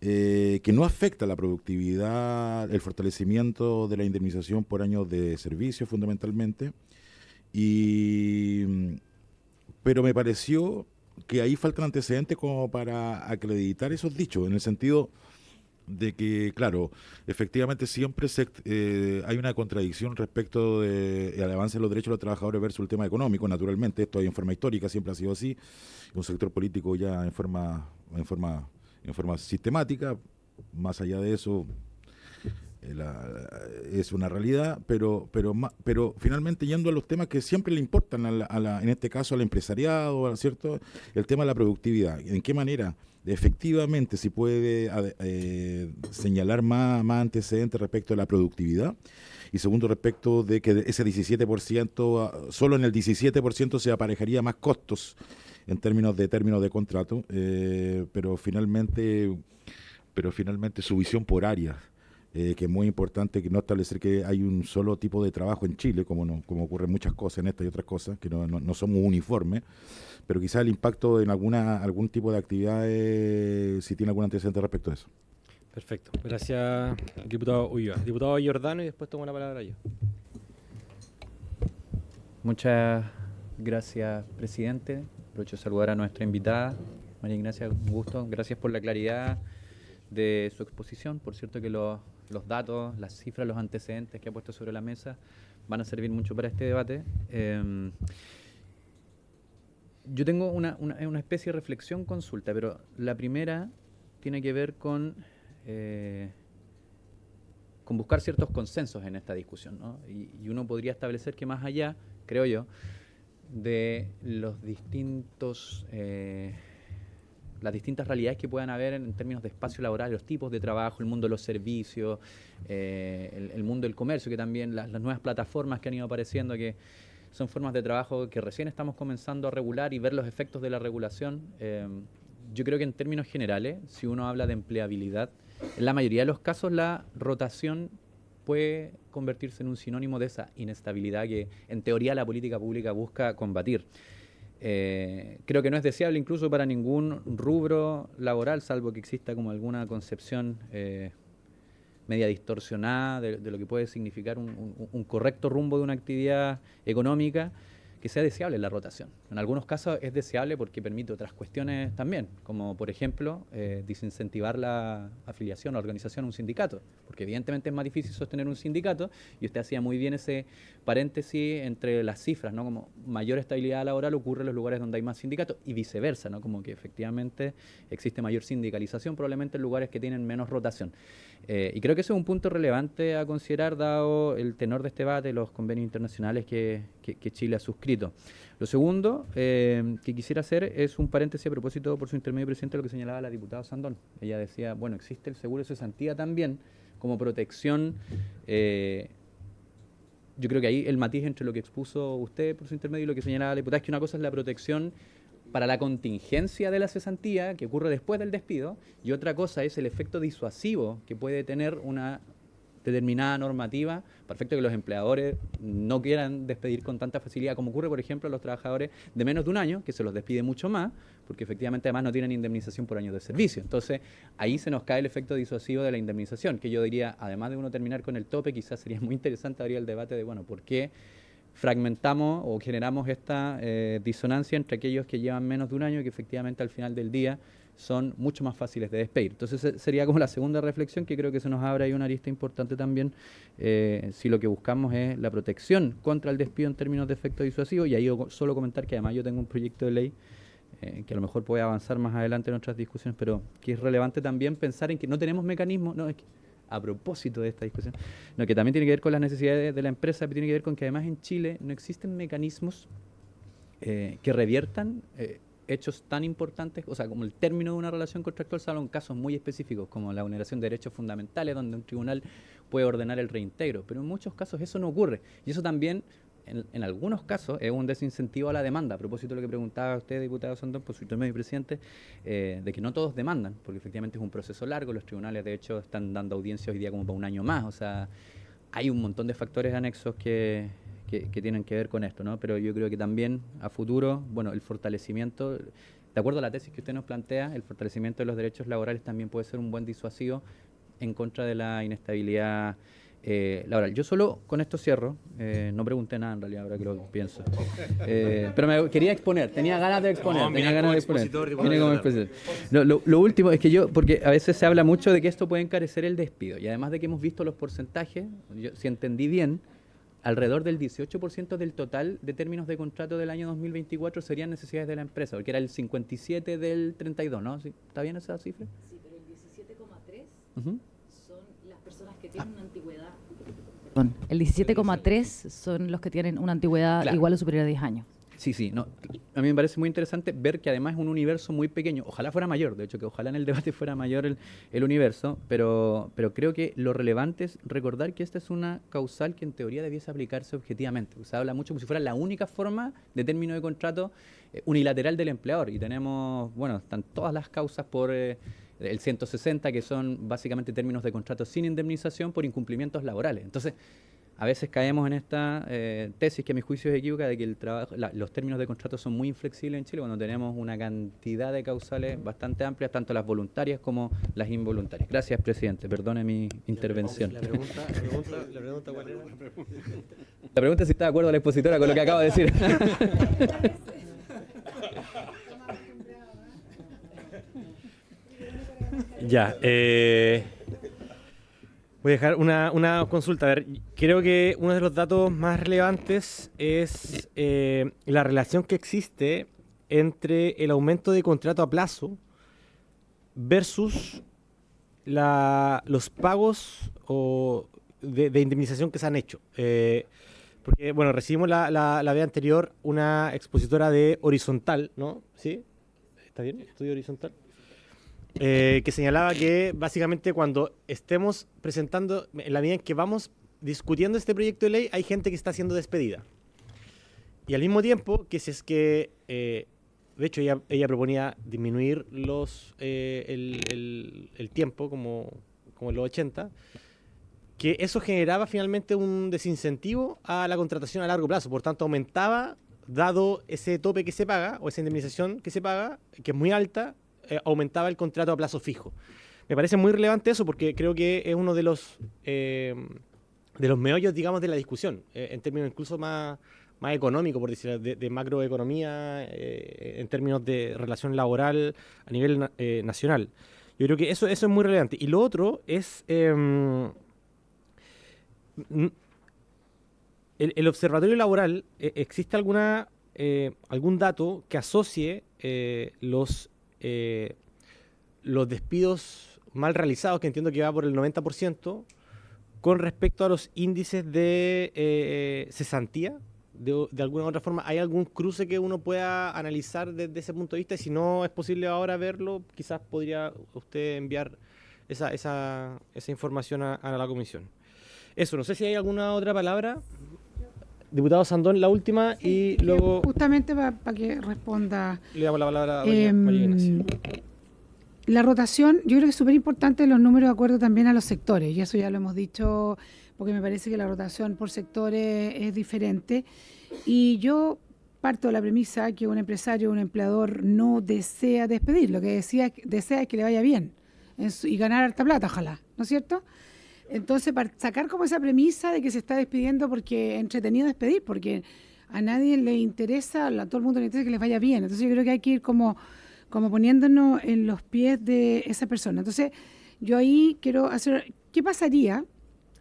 que no afecta la productividad, el fortalecimiento de la indemnización por años de servicio, fundamentalmente. Pero me pareció que ahí faltan antecedentes como para acreditar esos dichos, en el sentido de que, claro, efectivamente siempre hay una contradicción respecto del avance de los derechos de los trabajadores versus el tema económico, naturalmente, esto en forma histórica siempre ha sido así, un sector político ya en forma sistemática, más allá de eso es una realidad, pero finalmente yendo a los temas que siempre le importan en este caso al empresariado, ¿cierto? El tema de la productividad, ¿en qué manera efectivamente se puede señalar más antecedentes respecto a la productividad? Y segundo, respecto de que ese 17%, solo en el 17% se aparejaría más costos en términos de contrato, pero finalmente su visión por áreas, que es muy importante, que no establecer que hay un solo tipo de trabajo en Chile, como ocurren muchas cosas en esta y otras cosas, que no somos uniformes, pero quizás el impacto en algún tipo de actividades, si tiene algún antecedente respecto a eso. Perfecto. Gracias, diputado Ulloa. Diputado Giordano, y después tomo la palabra yo. Muchas gracias, presidente. Aprovecho de saludar a nuestra invitada, María Ignacia, un gusto. Gracias por la claridad de su exposición. Por cierto que los datos, las cifras, los antecedentes que ha puesto sobre la mesa van a servir mucho para este debate. Yo tengo una especie de reflexión consulta, pero la primera tiene que ver con buscar ciertos consensos en esta discusión, ¿no? Y uno podría establecer que más allá, creo yo, de los las distintas realidades que puedan haber en términos de espacio laboral, los tipos de trabajo, el mundo de los servicios, el mundo del comercio, que también las nuevas plataformas que han ido apareciendo, que son formas de trabajo que recién estamos comenzando a regular y ver los efectos de la regulación. Yo creo que en términos generales, si uno habla de empleabilidad, en la mayoría de los casos la rotación puede convertirse en un sinónimo de esa inestabilidad que en teoría la política pública busca combatir. Creo que no es deseable incluso para ningún rubro laboral, salvo que exista como alguna concepción media distorsionada de lo que puede significar un correcto rumbo de una actividad económica, que sea deseable la rotación. En algunos casos es deseable porque permite otras cuestiones también, como por ejemplo desincentivar la afiliación o organización a un sindicato, porque evidentemente es más difícil sostener un sindicato, y usted hacía muy bien ese paréntesis entre las cifras, ¿no? Como mayor estabilidad laboral ocurre en los lugares donde hay más sindicatos y viceversa, ¿no? Como que efectivamente existe mayor sindicalización probablemente en lugares que tienen menos rotación. Y creo que ese es un punto relevante a considerar dado el tenor de este debate, los convenios internacionales que Chile ha suscrito. Lo segundo que quisiera hacer es un paréntesis a propósito, por su intermedio, presidente, de lo que señalaba la diputada Sandón. Ella decía, bueno, existe el seguro de cesantía también como protección. Yo creo que ahí el matiz entre lo que expuso usted por su intermedio y lo que señalaba la diputada es que una cosa es la protección para la contingencia de la cesantía que ocurre después del despido, y otra cosa es el efecto disuasivo que puede tener una determinada normativa. Perfecto que los empleadores no quieran despedir con tanta facilidad como ocurre, por ejemplo, a los trabajadores de menos de un año, que se los despide mucho más, porque efectivamente además no tienen indemnización por años de servicio. Entonces, ahí se nos cae el efecto disuasivo de la indemnización, que yo diría, además de uno terminar con el tope, quizás sería muy interesante abrir el debate de, bueno, ¿por qué fragmentamos o generamos esta disonancia entre aquellos que llevan menos de un año y que efectivamente al final del día son mucho más fáciles de despedir? Entonces sería como la segunda reflexión, que creo que se nos abre ahí una arista importante también, si lo que buscamos es la protección contra el despido en términos de efecto disuasivo. Y ahí yo solo comentar que además yo tengo un proyecto de ley que a lo mejor puede avanzar más adelante en otras discusiones, pero que es relevante también pensar en que no tenemos mecanismos, no, es que a propósito de esta discusión, no, que también tiene que ver con las necesidades de la empresa, pero tiene que ver con que además en Chile no existen mecanismos que reviertan hechos tan importantes, o sea, como el término de una relación contractual, salvo en casos muy específicos, como la vulneración de derechos fundamentales, donde un tribunal puede ordenar el reintegro, pero en muchos casos eso no ocurre, y eso también en algunos casos es un desincentivo a la demanda, a propósito de lo que preguntaba usted, diputado Sandón, por su intermedio, presidente, de que no todos demandan, porque efectivamente es un proceso largo, los tribunales de hecho están dando audiencia hoy día como para un año más, o sea, hay un montón de factores anexos que tienen que ver con esto, ¿no? Pero yo creo que también a futuro, bueno, el fortalecimiento, de acuerdo a la tesis que usted nos plantea, el fortalecimiento de los derechos laborales también puede ser un buen disuasivo en contra de la inestabilidad laboral. Yo solo con esto cierro, no pregunté nada en realidad, ahora que lo pienso. Pero me quería exponer, tenía ganas de exponer. No, tenía mira ganas de como exponer. expositor, Vine como expositor. Lo último es que yo, porque a veces se habla mucho de que esto puede encarecer el despido, y además de que hemos visto los porcentajes, si entendí bien, alrededor del 18% del total de términos de contrato del año 2024 serían necesidades de la empresa, porque era el 57 del 32, ¿no? ¿Sí? ¿Está bien esa cifra? Sí, pero el 17,3 Ujú. son las personas que tienen una antigüedad. Perdón, el 17,3 son los que tienen una antigüedad Claro. igual o superior a 10 años. Sí, no, a mí me parece muy interesante ver que además es un universo muy pequeño, ojalá fuera mayor, de hecho que ojalá en el debate fuera mayor el universo, pero creo que lo relevante es recordar que esta es una causal que en teoría debiese aplicarse objetivamente. Se habla mucho como si fuera la única forma de término de contrato unilateral del empleador, y tenemos, bueno, están todas las causas por el 160, que son básicamente términos de contrato sin indemnización por incumplimientos laborales. Entonces, a veces caemos en esta tesis que a mi juicio es equívoca de que el trabajo, los términos de contrato son muy inflexibles en Chile cuando tenemos una cantidad de causales bastante amplias, tanto las voluntarias como las involuntarias. Gracias, presidente. Perdone mi intervención. La pregunta ¿cuál era? La pregunta es si está de acuerdo la expositora con lo que acabo de decir. Ya, voy a dejar una consulta. A ver, creo que uno de los datos más relevantes es la relación que existe entre el aumento de contrato a plazo versus los pagos de indemnización que se han hecho. Porque, bueno, recibimos la vez anterior una expositora de Horizontal, ¿no? ¿Sí? ¿Está bien? Estudio Horizontal. Que señalaba que básicamente cuando estemos presentando, en la medida en que vamos discutiendo este proyecto de ley, hay gente que está siendo despedida. Y al mismo tiempo, que si es que, de hecho ella proponía disminuir el tiempo como en los 80, que eso generaba finalmente un desincentivo a la contratación a largo plazo. Por tanto, aumentaba, dado ese tope que se paga, o esa indemnización que se paga, que es muy alta, aumentaba el contrato a plazo fijo. Me parece muy relevante eso porque creo que es uno de los meollos, digamos, de la discusión, en términos incluso más económicos, por decirlo, de macroeconomía, en términos de relación laboral a nivel nacional. Yo creo que eso es muy relevante. Y lo otro es el observatorio laboral. ¿Existe algún dato que asocie los despidos mal realizados, que entiendo que va por el 90%, con respecto a los índices de cesantía? De alguna u otra forma, ¿hay algún cruce que uno pueda analizar desde ese punto de vista? Y si no es posible ahora verlo, quizás podría usted enviar esa información a la comisión. Eso, no sé si hay alguna otra palabra. Diputado Sandón, la última, Sí, y luego justamente para que responda. le damos la palabra a doña María Ignacia. La rotación, yo creo que es súper importante los números de acuerdo también a los sectores, y eso ya lo hemos dicho, porque me parece que la rotación por sectores es diferente. Y yo parto de la premisa que un empresario, un empleador no desea despedir, lo que desea es que le vaya bien y ganar harta plata, ojalá, ¿no es cierto? Entonces, para sacar como esa premisa de que se está despidiendo porque es entretenido despedir, porque a nadie le interesa, a todo el mundo le interesa que les vaya bien. Entonces, yo creo que hay que ir como poniéndonos en los pies de esa persona. Entonces, yo ahí quiero hacer, ¿qué pasaría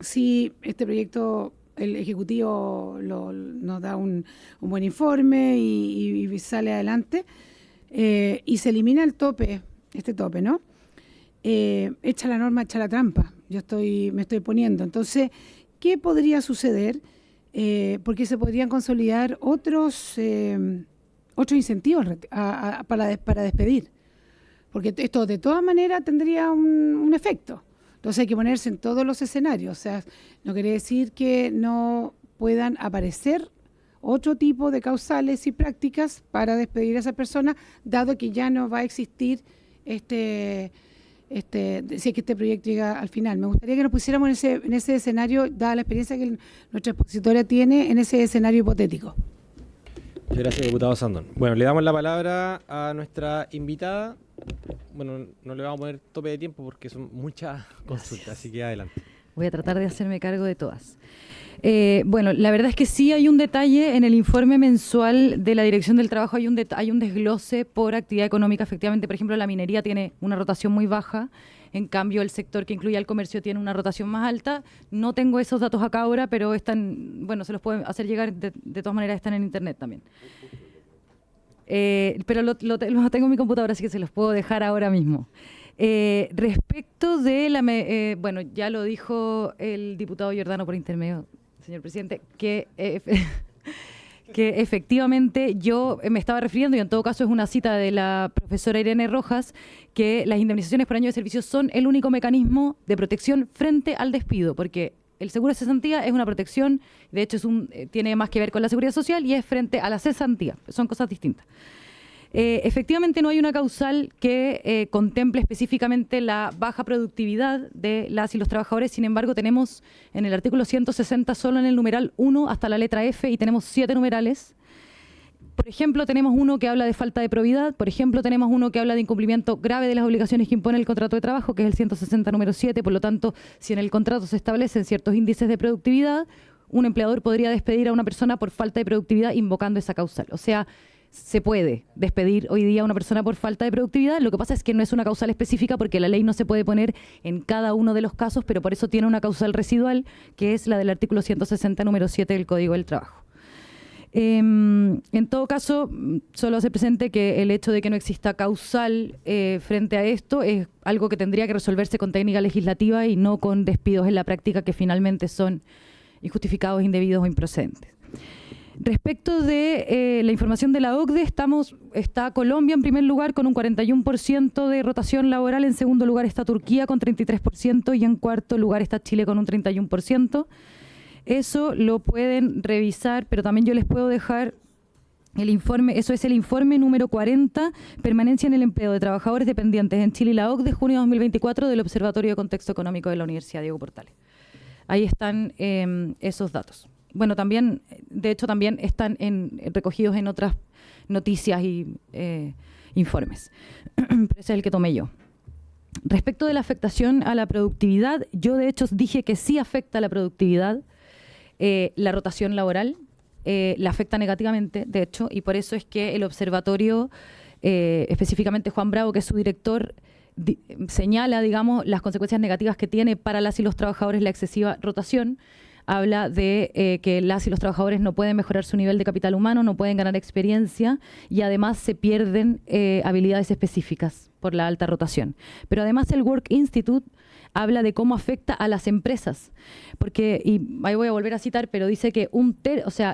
si este proyecto, el Ejecutivo nos da un buen informe y sale adelante y se elimina este tope, ¿no? Echa la norma, echa la trampa. Me estoy poniendo. Entonces, ¿qué podría suceder? Porque se podrían consolidar otros incentivos para despedir. Porque esto de todas maneras tendría un efecto. Entonces hay que ponerse en todos los escenarios. O sea, no quiere decir que no puedan aparecer otro tipo de causales y prácticas para despedir a esa persona, dado que ya no va a existir si es que este proyecto llega al final. Me gustaría que nos pusiéramos en ese escenario, dada la experiencia que nuestra expositora tiene, en ese escenario hipotético. Gracias, diputado Sandón. Bueno, le damos la palabra a nuestra invitada. Bueno, no le vamos a poner tope de tiempo porque son muchas consultas, así que adelante. Voy a tratar de hacerme cargo de todas. Bueno, la verdad es que sí hay un detalle en el informe mensual de la Dirección del Trabajo, hay un desglose por actividad económica. Efectivamente, por ejemplo, la minería tiene una rotación muy baja, en cambio el sector que incluye al comercio tiene una rotación más alta. No tengo esos datos acá ahora, pero están, bueno, se los pueden hacer llegar, de todas maneras están en internet también. Pero lo tengo en mi computadora, así que se los puedo dejar ahora mismo. Respecto de bueno, ya lo dijo el diputado Giordano por intermedio, señor presidente, que efectivamente yo me estaba refiriendo, y en todo caso es una cita de la profesora Irene Rojas, que las indemnizaciones por año de servicio son el único mecanismo de protección frente al despido, porque el seguro de cesantía es una protección, de hecho tiene más que ver con la seguridad social y es frente a la cesantía, son cosas distintas. Efectivamente no hay una causal que contemple específicamente la baja productividad de las y los trabajadores, sin embargo tenemos en el artículo 160 solo en el numeral 1 hasta la letra F y tenemos 7 numerales. Por ejemplo, tenemos uno que habla de falta de probidad, por ejemplo, tenemos uno que habla de incumplimiento grave de las obligaciones que impone el contrato de trabajo, que es el 160 número 7, por lo tanto, si en el contrato se establecen ciertos índices de productividad, un empleador podría despedir a una persona por falta de productividad invocando esa causal. O sea, se puede despedir hoy día a una persona por falta de productividad. Lo que pasa es que no es una causal específica porque la ley no se puede poner en cada uno de los casos, pero por eso tiene una causal residual, que es la del artículo 160, número 7 del Código del Trabajo. En todo caso, solo hace presente que el hecho de que no exista causal frente a esto es algo que tendría que resolverse con técnica legislativa y no con despidos en la práctica que finalmente son injustificados, indebidos o improcedentes. Respecto de la información de la OCDE, está Colombia en primer lugar con un 41% de rotación laboral, en segundo lugar está Turquía con 33% y en cuarto lugar está Chile con un 31%. Eso lo pueden revisar, pero también yo les puedo dejar el informe, eso es el informe número 40, permanencia en el empleo de trabajadores dependientes en Chile y la OCDE, junio 2024, del Observatorio de Contexto Económico de la Universidad Diego Portales. Ahí están esos datos. Bueno, también, de hecho, también están recogidos en otras noticias y informes. Pero ese es el que tomé yo. Respecto de la afectación a la productividad, yo de hecho dije que sí afecta a la productividad la rotación laboral, la afecta negativamente, de hecho, y por eso es que el observatorio, específicamente Juan Bravo, que es su director, señala, digamos, las consecuencias negativas que tiene para las y los trabajadores la excesiva rotación. Habla de que las y los trabajadores no pueden mejorar su nivel de capital humano, no pueden ganar experiencia y además se pierden habilidades específicas por la alta rotación. Pero además el Work Institute habla de cómo afecta a las empresas, porque, y ahí voy a volver a citar, pero dice que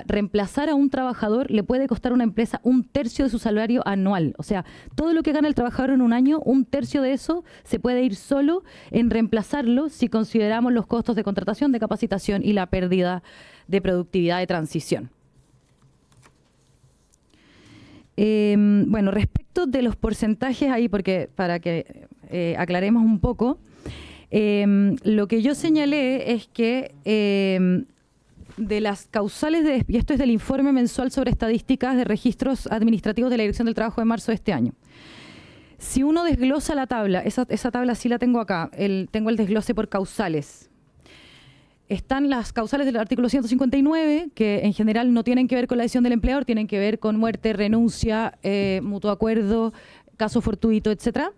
reemplazar a un trabajador le puede costar a una empresa 1/3 de su salario anual. O sea, todo lo que gana el trabajador en un año, 1/3 de eso se puede ir solo en reemplazarlo si consideramos los costos de contratación, de capacitación y la pérdida de productividad de transición. Bueno, respecto de los porcentajes ahí, porque para que aclaremos un poco, lo que yo señalé es que de las causales, y esto es del informe mensual sobre estadísticas de registros administrativos de la Dirección del Trabajo de marzo de este año. Si uno desglosa la tabla, esa tabla sí la tengo acá, tengo el desglose por causales. Están las causales del artículo 159, que en general no tienen que ver con la decisión del empleador, tienen que ver con muerte, renuncia, mutuo acuerdo, caso fortuito, etcétera.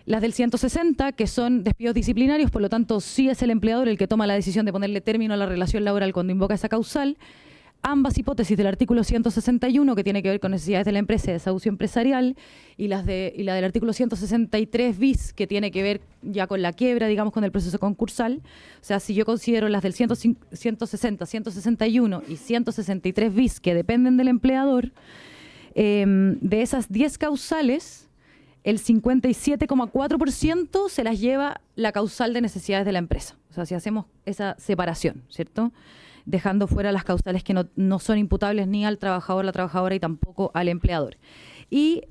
Las del 160, que son despidos disciplinarios, por lo tanto sí es el empleador el que toma la decisión de ponerle término a la relación laboral cuando invoca esa causal. Ambas hipótesis del artículo 161, que tiene que ver con necesidades de la empresa y desahucio empresarial, y la del artículo 163 bis, que tiene que ver ya con la quiebra, digamos, con el proceso concursal. O sea, si yo considero las del 160, 161 y 163 bis, que dependen del empleador, de esas 10 causales, el 57,4% se las lleva la causal de necesidades de la empresa. O sea, si hacemos esa separación, ¿cierto? dejando fuera las causales que no son imputables ni al trabajador, la trabajadora y tampoco al empleador. Y,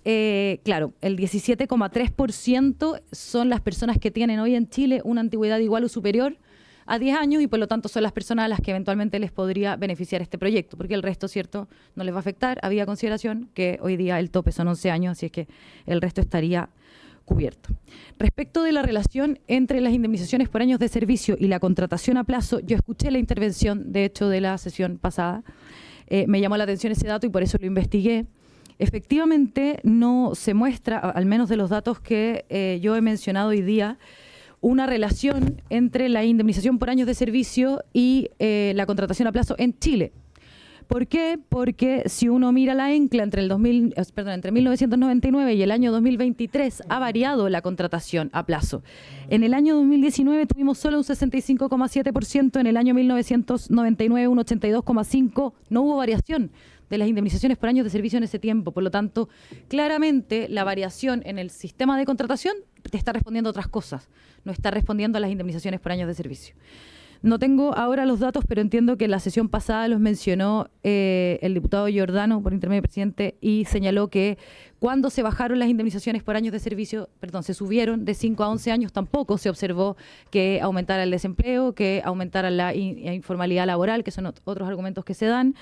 claro, el 17,3% son las personas que tienen hoy en Chile una antigüedad igual o superior a 10 años y por lo tanto son las personas a las que eventualmente les podría beneficiar este proyecto, porque el resto, ¿cierto?, no les va a afectar. Había consideración que hoy día el tope son 11 años, así es que el resto estaría cubierto. Respecto de la relación entre las indemnizaciones por años de servicio y la contratación a plazo, yo escuché la intervención, de hecho, de la sesión pasada. Me llamó la atención ese dato y por eso lo investigué. Efectivamente, no se muestra, al menos de los datos que yo he mencionado hoy día, una relación entre la indemnización por años de servicio y la contratación a plazo en Chile. ¿Por qué? Porque si uno mira la ENCLA entre 1999 y el año 2023 ha variado la contratación a plazo. En el año 2019 tuvimos solo un 65,7%, en el año 1999 un 82,5%, no hubo variación de las indemnizaciones por años de servicio en ese tiempo. Por lo tanto, claramente la variación en el sistema de contratación te está respondiendo a otras cosas, no está respondiendo a las indemnizaciones por años de servicio. No tengo ahora los datos, pero entiendo que en la sesión pasada los mencionó el diputado Giordano por intermedio del presidente y señaló que cuando se bajaron las indemnizaciones por años de servicio, se subieron de 5 a 11 años, tampoco se observó que aumentara el desempleo, que aumentara la informalidad laboral, que son otros argumentos que se dan.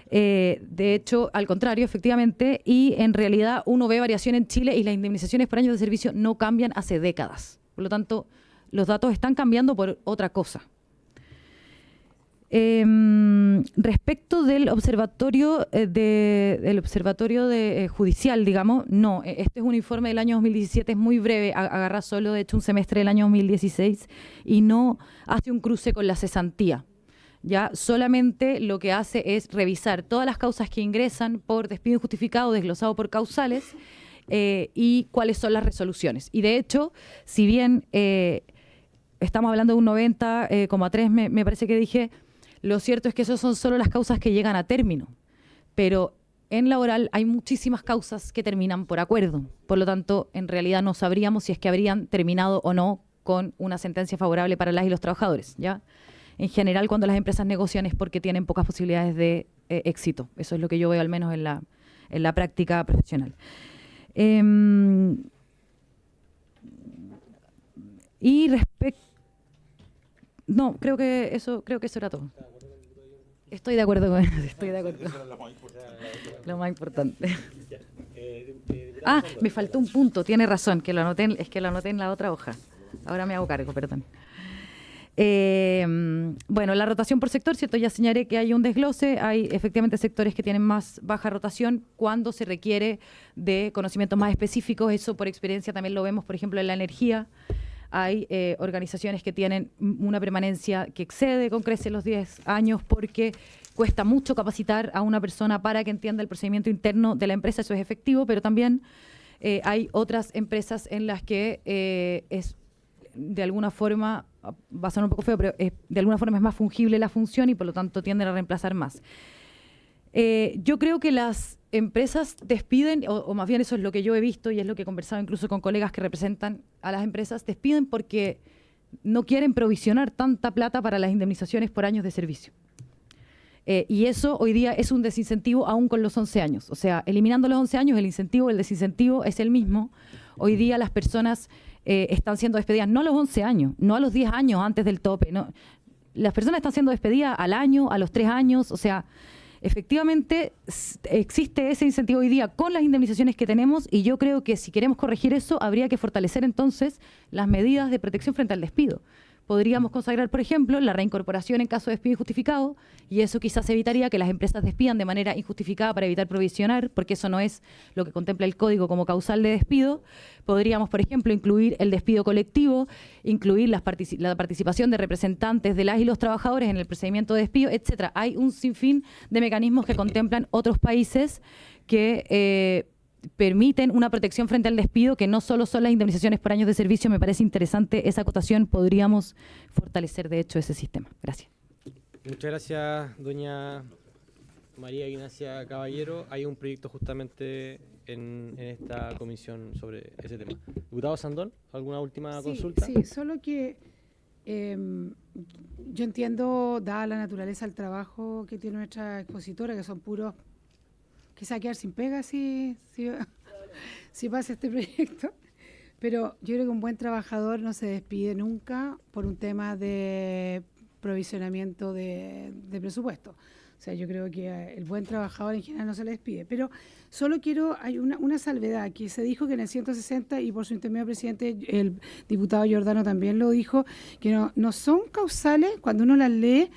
De hecho, al contrario, efectivamente, y en realidad uno ve variación en Chile y las indemnizaciones por años de servicio no cambian hace décadas. Por lo tanto, los datos están cambiando por otra cosa. Respecto del observatorio judicial, digamos, no, este es un informe del año 2017, es muy breve, agarra solo, de hecho, un semestre del año 2016 y no hace un cruce con la cesantía. Ya solamente lo que hace es revisar todas las causas que ingresan por despido injustificado, desglosado por causales, y cuáles son las resoluciones. Y de hecho, si bien estamos hablando de un 90,3, me parece que dije, lo cierto es que esas son solo las causas que llegan a término. Pero en laboral hay muchísimas causas que terminan por acuerdo. Por lo tanto, en realidad no sabríamos si es que habrían terminado o no con una sentencia favorable para las y los trabajadores, ¿ya? En general, cuando las empresas negocian es porque tienen pocas posibilidades de éxito. Eso es lo que yo veo al menos en la práctica profesional. Y respecto... No, creo que eso era todo. Estoy de acuerdo con eso. Estoy de acuerdo. Lo más importante. Me faltó un punto, tiene razón, que lo anoté en la otra hoja. Ahora me hago cargo, perdón. Bueno, la rotación por sector, ¿cierto? Ya señalé que hay un desglose, hay efectivamente sectores que tienen más baja rotación cuando se requiere de conocimientos más específicos. Eso por experiencia también lo vemos, por ejemplo, en la energía. Hay organizaciones que tienen una permanencia que excede con creces los 10 años porque cuesta mucho capacitar a una persona para que entienda el procedimiento interno de la empresa. Eso es efectivo, pero también hay otras empresas en las que es de alguna forma, va a sonar un poco feo, pero de alguna forma es más fungible la función y por lo tanto tienden a reemplazar más. Yo creo que las empresas despiden, o más bien eso es lo que yo he visto y es lo que he conversado incluso con colegas que representan a las empresas, despiden porque no quieren provisionar tanta plata para las indemnizaciones por años de servicio. Y eso hoy día es un desincentivo aún con los 11 años. O sea, eliminando los 11 años, el incentivo, el desincentivo es el mismo. Hoy día las personas están siendo despedidas no a los 11 años, no a los 10 años antes del tope. No. Las personas están siendo despedidas al año, a los 3 años. O sea, efectivamente existe ese incentivo hoy día con las indemnizaciones que tenemos y yo creo que si queremos corregir eso, habría que fortalecer entonces las medidas de protección frente al despido. Podríamos consagrar, por ejemplo, la reincorporación en caso de despido injustificado y eso quizás evitaría que las empresas despidan de manera injustificada para evitar provisionar, porque eso no es lo que contempla el código como causal de despido. Podríamos, por ejemplo, incluir el despido colectivo, incluir la participación de representantes de las y los trabajadores en el procedimiento de despido, etcétera. Hay un sinfín de mecanismos que contemplan otros países que permiten una protección frente al despido que no solo son las indemnizaciones por años de servicio. Me parece interesante esa acotación. Podríamos fortalecer, de hecho, ese sistema. Gracias. Muchas gracias, doña María Ignacia Caballero. Hay un proyecto justamente en esta comisión sobre ese tema. Diputado Sandón, ¿alguna última consulta? Sí, solo que Yo entiendo, dada la naturaleza del trabajo que tiene nuestra expositora, que son puros, que se va a quedar sin pega si pasa este proyecto, pero yo creo que un buen trabajador no se despide nunca por un tema de provisionamiento de presupuesto. O sea, yo creo que el buen trabajador en general no se le despide. Pero solo hay una salvedad, que se dijo que en el 160, y por su intermedio presidente, el diputado Giordano también lo dijo, que no son causales, cuando uno las lee,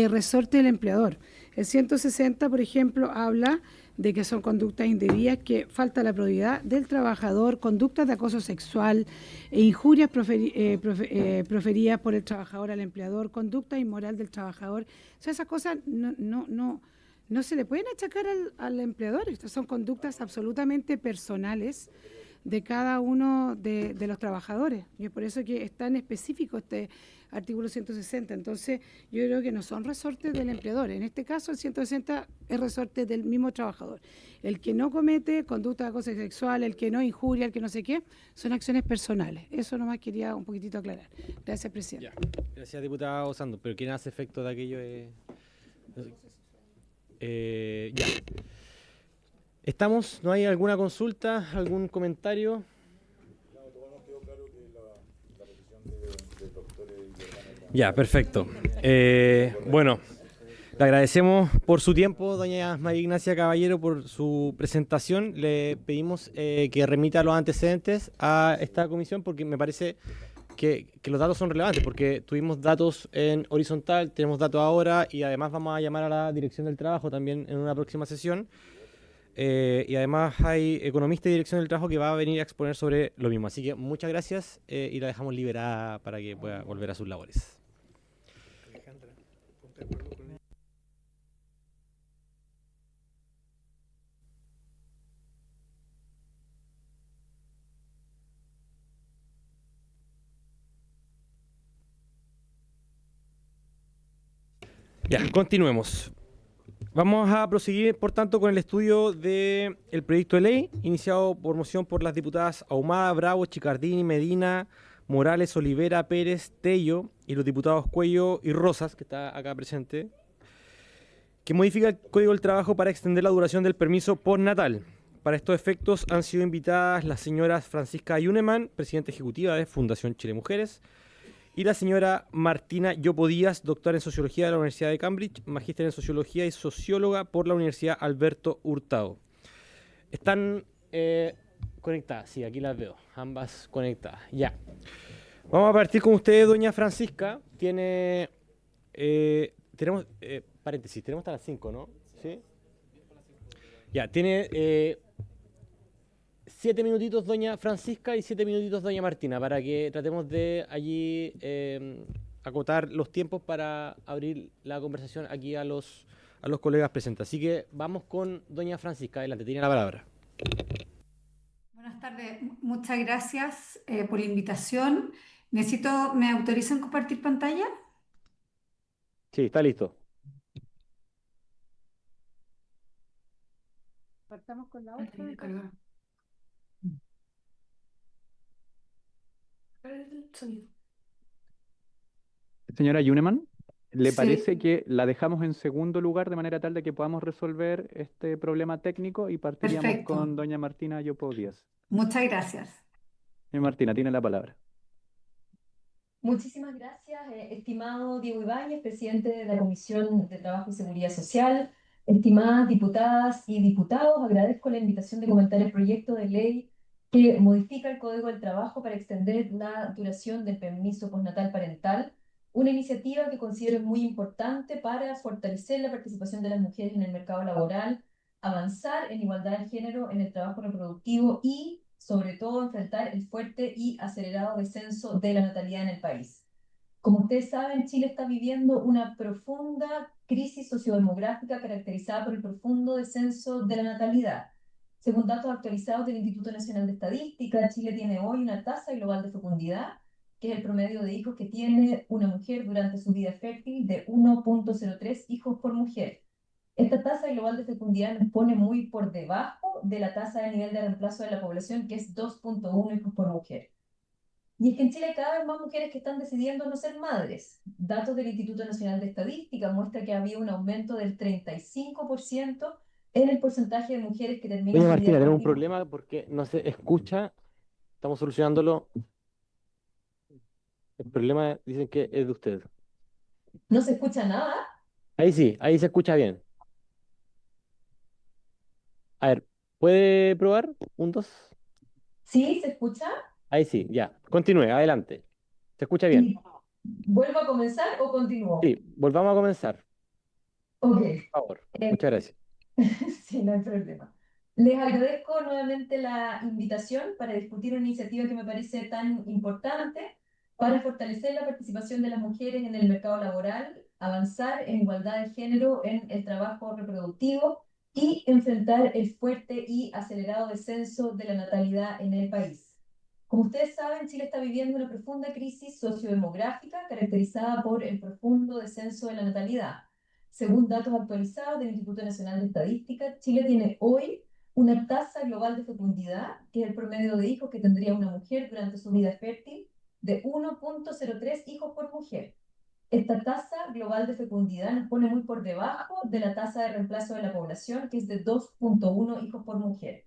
resorte del empleador. El 160, por ejemplo, habla de que son conductas indebidas, que falta la probidad del trabajador, conductas de acoso sexual e injurias proferidas por el trabajador al empleador, conducta inmoral del trabajador. O sea, esas cosas no se le pueden achacar al empleador. Estas son conductas absolutamente personales de cada uno de los trabajadores. Y es por eso que es tan específico este artículo 160. Entonces, yo creo que no son resortes del empleador. En este caso, el 160 es resorte del mismo trabajador. El que no comete conducta de acoso sexual, el que no injuria, el que no sé qué, son acciones personales. Eso nomás quería un poquitito aclarar. Gracias, presidente. Ya. Gracias, diputado Osando. ¿Pero quién hace efecto de aquello? Ya. ¿No hay alguna consulta, algún comentario? Ya, perfecto. Bueno, le agradecemos por su tiempo, doña María Ignacia Caballero, por su presentación. Le pedimos que remita los antecedentes a esta comisión porque me parece que los datos son relevantes, porque tuvimos datos en horizontal, tenemos datos ahora y además vamos a llamar a la Dirección del Trabajo también en una próxima sesión. Y además hay economista y Dirección del Trabajo que va a venir a exponer sobre lo mismo. Así que muchas gracias y la dejamos liberada para que pueda volver a sus labores. Ya, continuemos. Vamos a proseguir, por tanto, con el estudio del proyecto de ley, iniciado por moción por las diputadas Ahumada, Bravo, Chicardini, Medina, Morales, Olivera, Pérez, Tello y los diputados Cuello y Rosas, que está acá presente, que modifica el Código del Trabajo para extender la duración del permiso postnatal. Para estos efectos han sido invitadas las señoras Francisca Yuneman, presidenta ejecutiva de Fundación Chile Mujeres, y la señora Martina Yopo Díaz, doctora en Sociología de la Universidad de Cambridge, magíster en Sociología y socióloga por la Universidad Alberto Hurtado. ¿Están conectadas? Sí, aquí las veo, ambas conectadas. Ya. Vamos a partir con usted, doña Francisca. Tenemos, paréntesis, tenemos hasta las 5, ¿no? Sí. Ya, tiene 7 minutitos doña Francisca y 7 minutitos doña Martina, para que tratemos de allí acotar los tiempos para abrir la conversación aquí a los colegas presentes. Así que vamos con doña Francisca. Adelante, tiene la palabra. Buenas tardes, muchas gracias por la invitación. ¿Me autorizan compartir pantalla? Sí, está listo. Partamos con la otra. Señora Yuneman, ¿le Sí. parece que la dejamos en segundo lugar de manera tal de que podamos resolver este problema técnico y partiríamos Perfecto. con doña Martina Yopo Díaz? Muchas gracias. Doña Martina, tiene la palabra. Muchísimas gracias, estimado Diego Ibáñez, presidente de la Comisión de Trabajo y Seguridad Social, estimadas diputadas y diputados, agradezco la invitación de comentar el proyecto de ley que modifica el Código del Trabajo para extender la duración del permiso postnatal parental, una iniciativa que considero muy importante para fortalecer la participación de las mujeres en el mercado laboral, avanzar en igualdad de género en el trabajo reproductivo y sobre todo enfrentar el fuerte y acelerado descenso de la natalidad en el país. Como ustedes saben, Chile está viviendo una profunda crisis sociodemográfica caracterizada por el profundo descenso de la natalidad. Según datos actualizados del Instituto Nacional de Estadística, Chile tiene hoy una tasa global de fecundidad, que es el promedio de hijos que tiene una mujer durante su vida fértil, de 1,03 hijos por mujer. Esta tasa global de fecundidad nos pone muy por debajo de la tasa de nivel de reemplazo de la población, que es 2,1 hijos por mujer. Y es que en Chile hay cada vez más mujeres que están decidiendo no ser madres. Datos del Instituto Nacional de Estadística muestran que había un aumento del 35% en el porcentaje de mujeres que terminan Doña su Martina, vida tenemos un activa. problema porque no se escucha. Estamos solucionándolo. El problema dicen que es de usted. ¿No se escucha nada? Ahí sí, ahí se escucha bien. A ver, ¿puede probar? Un, dos. ¿Sí? ¿Se escucha? Ahí sí, ya. Continúe, adelante. ¿Se escucha bien? ¿Y vuelvo a comenzar o continúo? Sí, volvamos a comenzar, Ok. por favor. Eh, Muchas gracias. Sí, no hay problema. Les agradezco nuevamente la invitación para discutir una iniciativa que me parece tan importante para fortalecer la participación de las mujeres en el mercado laboral, avanzar en igualdad de género en el trabajo reproductivo y enfrentar el fuerte y acelerado descenso de la natalidad en el país. Como ustedes saben, Chile está viviendo una profunda crisis sociodemográfica caracterizada por el profundo descenso de la natalidad. Según datos actualizados del Instituto Nacional de Estadística, Chile tiene hoy una tasa global de fecundidad, que es el promedio de hijos que tendría una mujer durante su vida fértil, de 1,03 hijos por mujer. Esta tasa global de fecundidad nos pone muy por debajo de la tasa de reemplazo de la población, que es de 2,1 hijos por mujer.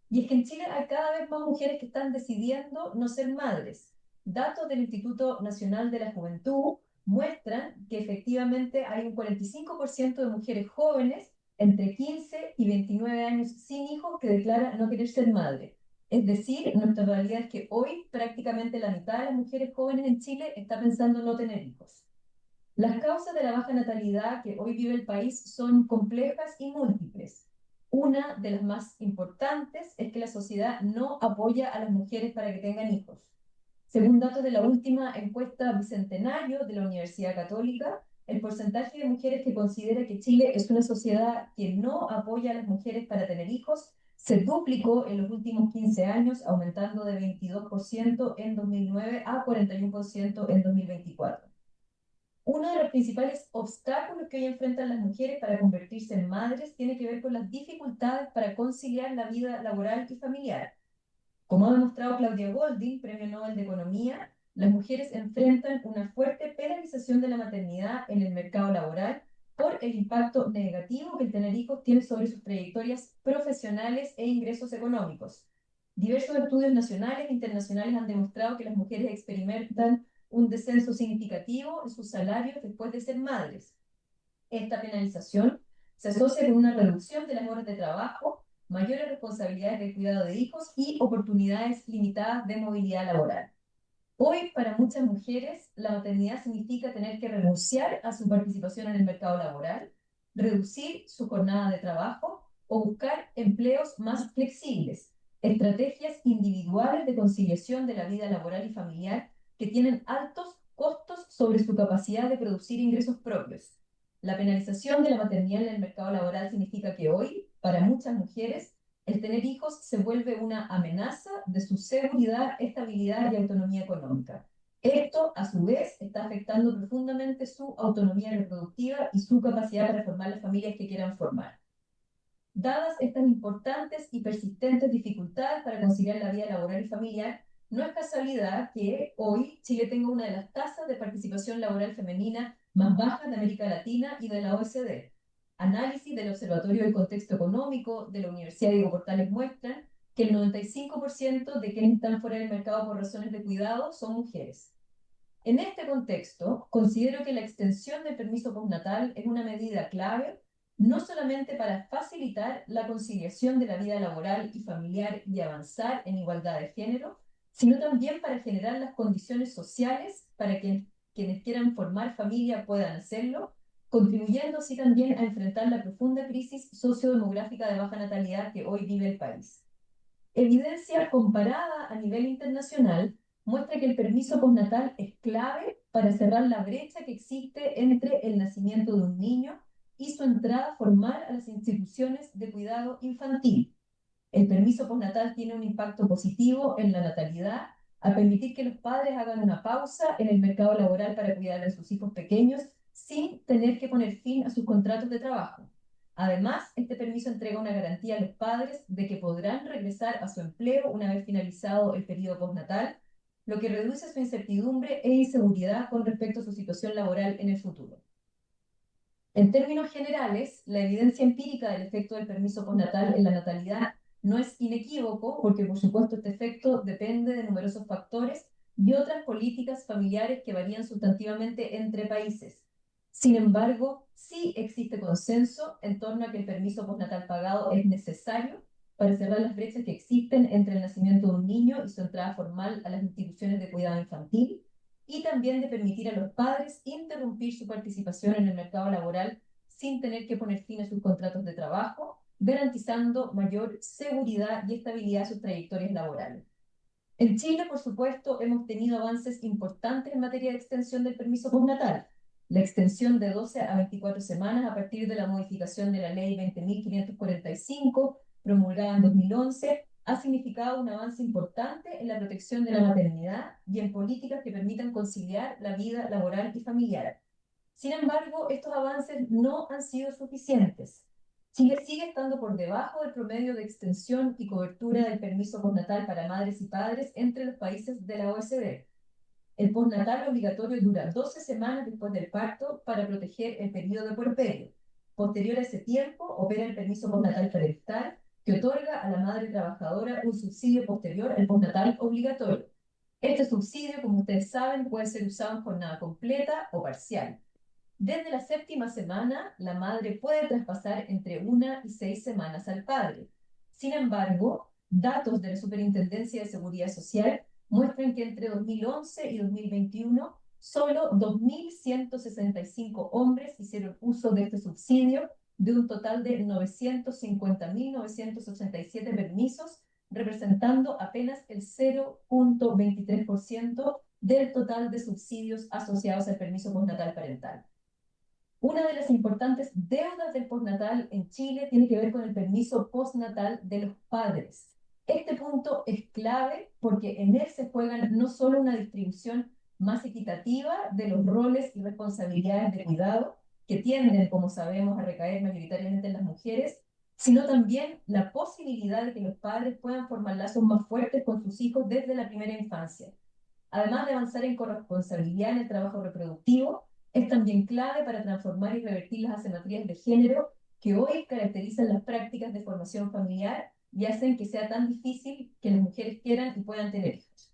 Y es que en Chile hay cada vez más mujeres que están decidiendo no ser madres. Datos del Instituto Nacional de la Juventud muestran que efectivamente hay un 45% de mujeres jóvenes entre 15 y 29 años sin hijos que declaran no querer ser madre. Es decir, nuestra realidad es que hoy prácticamente la mitad de las mujeres jóvenes en Chile está pensando no tener hijos. Las causas de la baja natalidad que hoy vive el país son complejas y múltiples. Una de las más importantes es que la sociedad no apoya a las mujeres para que tengan hijos. Según datos de la última encuesta Bicentenario de la Universidad Católica, el porcentaje de mujeres que considera que Chile es una sociedad que no apoya a las mujeres para tener hijos se duplicó en los últimos 15 años, aumentando de 22% en 2009 a 41% en 2024. Uno de los principales obstáculos que hoy enfrentan las mujeres para convertirse en madres tiene que ver con las dificultades para conciliar la vida laboral y familiar. Como ha demostrado Claudia Goldin, Premio Nobel de Economía, las mujeres enfrentan una fuerte penalización de la maternidad en el mercado laboral por el impacto negativo que el tener hijos tiene sobre sus trayectorias profesionales e ingresos económicos. Diversos estudios nacionales e internacionales han demostrado que las mujeres experimentan un descenso significativo en sus salarios después de ser madres. Esta penalización se asocia con una reducción de las horas de trabajo, mayores responsabilidades de cuidado de hijos y oportunidades limitadas de movilidad laboral. Hoy, para muchas mujeres, la maternidad significa tener que renunciar a su participación en el mercado laboral, reducir su jornada de trabajo o buscar empleos más flexibles, estrategias individuales de conciliación de la vida laboral y familiar que tienen altos costos sobre su capacidad de producir ingresos propios. La penalización de la maternidad en el mercado laboral significa que hoy, para muchas mujeres, el tener hijos se vuelve una amenaza de su seguridad, estabilidad y autonomía económica. Esto, a su vez, está afectando profundamente su autonomía reproductiva y su capacidad para formar las familias que quieran formar. Dadas estas importantes y persistentes dificultades para conciliar la vida laboral y familiar, no es casualidad que hoy Chile tenga una de las tasas de participación laboral femenina más bajas de América Latina y de la OECD. Análisis del Observatorio del Contexto Económico de la Universidad Diego Portales muestran que el 95% de quienes están fuera del mercado por razones de cuidado son mujeres. En este contexto, considero que la extensión del permiso postnatal es una medida clave, no solamente para facilitar la conciliación de la vida laboral y familiar y avanzar en igualdad de género, sino también para generar las condiciones sociales para que quienes quieran formar familia puedan hacerlo, contribuyendo así también a enfrentar la profunda crisis sociodemográfica de baja natalidad que hoy vive el país. Evidencia comparada a nivel internacional muestra que el permiso postnatal es clave para cerrar la brecha que existe entre el nacimiento de un niño y su entrada formal a las instituciones de cuidado infantil. El permiso postnatal tiene un impacto positivo en la natalidad al permitir que los padres hagan una pausa en el mercado laboral para cuidar a sus hijos pequeños sin tener que poner fin a sus contratos de trabajo. Además, este permiso entrega una garantía a los padres de que podrán regresar a su empleo una vez finalizado el periodo postnatal, lo que reduce su incertidumbre e inseguridad con respecto a su situación laboral en el futuro. En términos generales, la evidencia empírica del efecto del permiso postnatal en la natalidad no es inequívoco, porque por supuesto este efecto depende de numerosos factores y otras políticas familiares que varían sustantivamente entre países. Sin embargo, sí existe consenso en torno a que el permiso postnatal pagado es necesario para cerrar las brechas que existen entre el nacimiento de un niño y su entrada formal a las instituciones de cuidado infantil, y también de permitir a los padres interrumpir su participación en el mercado laboral sin tener que poner fin a sus contratos de trabajo, garantizando mayor seguridad y estabilidad a sus trayectorias laborales. En Chile, por supuesto, hemos tenido avances importantes en materia de extensión del permiso postnatal. La extensión de 12 a 24 semanas a partir de la modificación de la Ley 20.545, promulgada en 2011, ha significado un avance importante en la protección de la maternidad y en políticas que permitan conciliar la vida laboral y familiar. Sin embargo, estos avances no han sido suficientes. Chile sigue estando por debajo del promedio de extensión y cobertura del permiso postnatal para madres y padres entre los países de la OECD. El postnatal obligatorio dura 12 semanas después del parto para proteger el periodo de puerperio. Posterior a ese tiempo, opera el permiso postnatal parental, que otorga a la madre trabajadora un subsidio posterior al postnatal obligatorio. Este subsidio, como ustedes saben, puede ser usado en jornada completa o parcial. Desde la 7ª semana, la madre puede traspasar entre 1 y 6 semanas al padre. Sin embargo, datos de la Superintendencia de Seguridad Social muestran que entre 2011 y 2021, solo 2.165 hombres hicieron uso de este subsidio, de un total de 950.987 permisos, representando apenas el 0.23% del total de subsidios asociados al permiso postnatal parental. Una de las importantes deudas del postnatal en Chile tiene que ver con el permiso postnatal de los padres. Este punto es clave porque en él se juegan no solo una distribución más equitativa de los roles y responsabilidades de cuidado, que tienden, como sabemos, a recaer mayoritariamente en las mujeres, sino también la posibilidad de que los padres puedan formar lazos más fuertes con sus hijos desde la primera infancia. Además de avanzar en corresponsabilidad en el trabajo reproductivo, es también clave para transformar y revertir las asimetrías de género que hoy caracterizan las prácticas de formación familiar y hacen que sea tan difícil que las mujeres quieran y puedan tener hijos.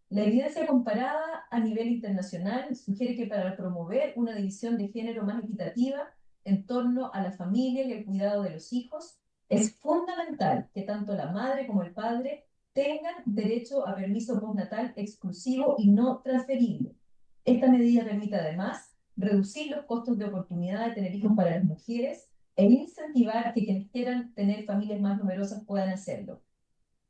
La evidencia comparada a nivel internacional sugiere que para promover una división de género más equitativa en torno a la familia y el cuidado de los hijos, es fundamental que tanto la madre como el padre tengan derecho a permiso postnatal exclusivo y no transferible. Esta medida permite además reducir los costos de oportunidad de tener hijos para las mujeres e incentivar que quienes quieran tener familias más numerosas puedan hacerlo.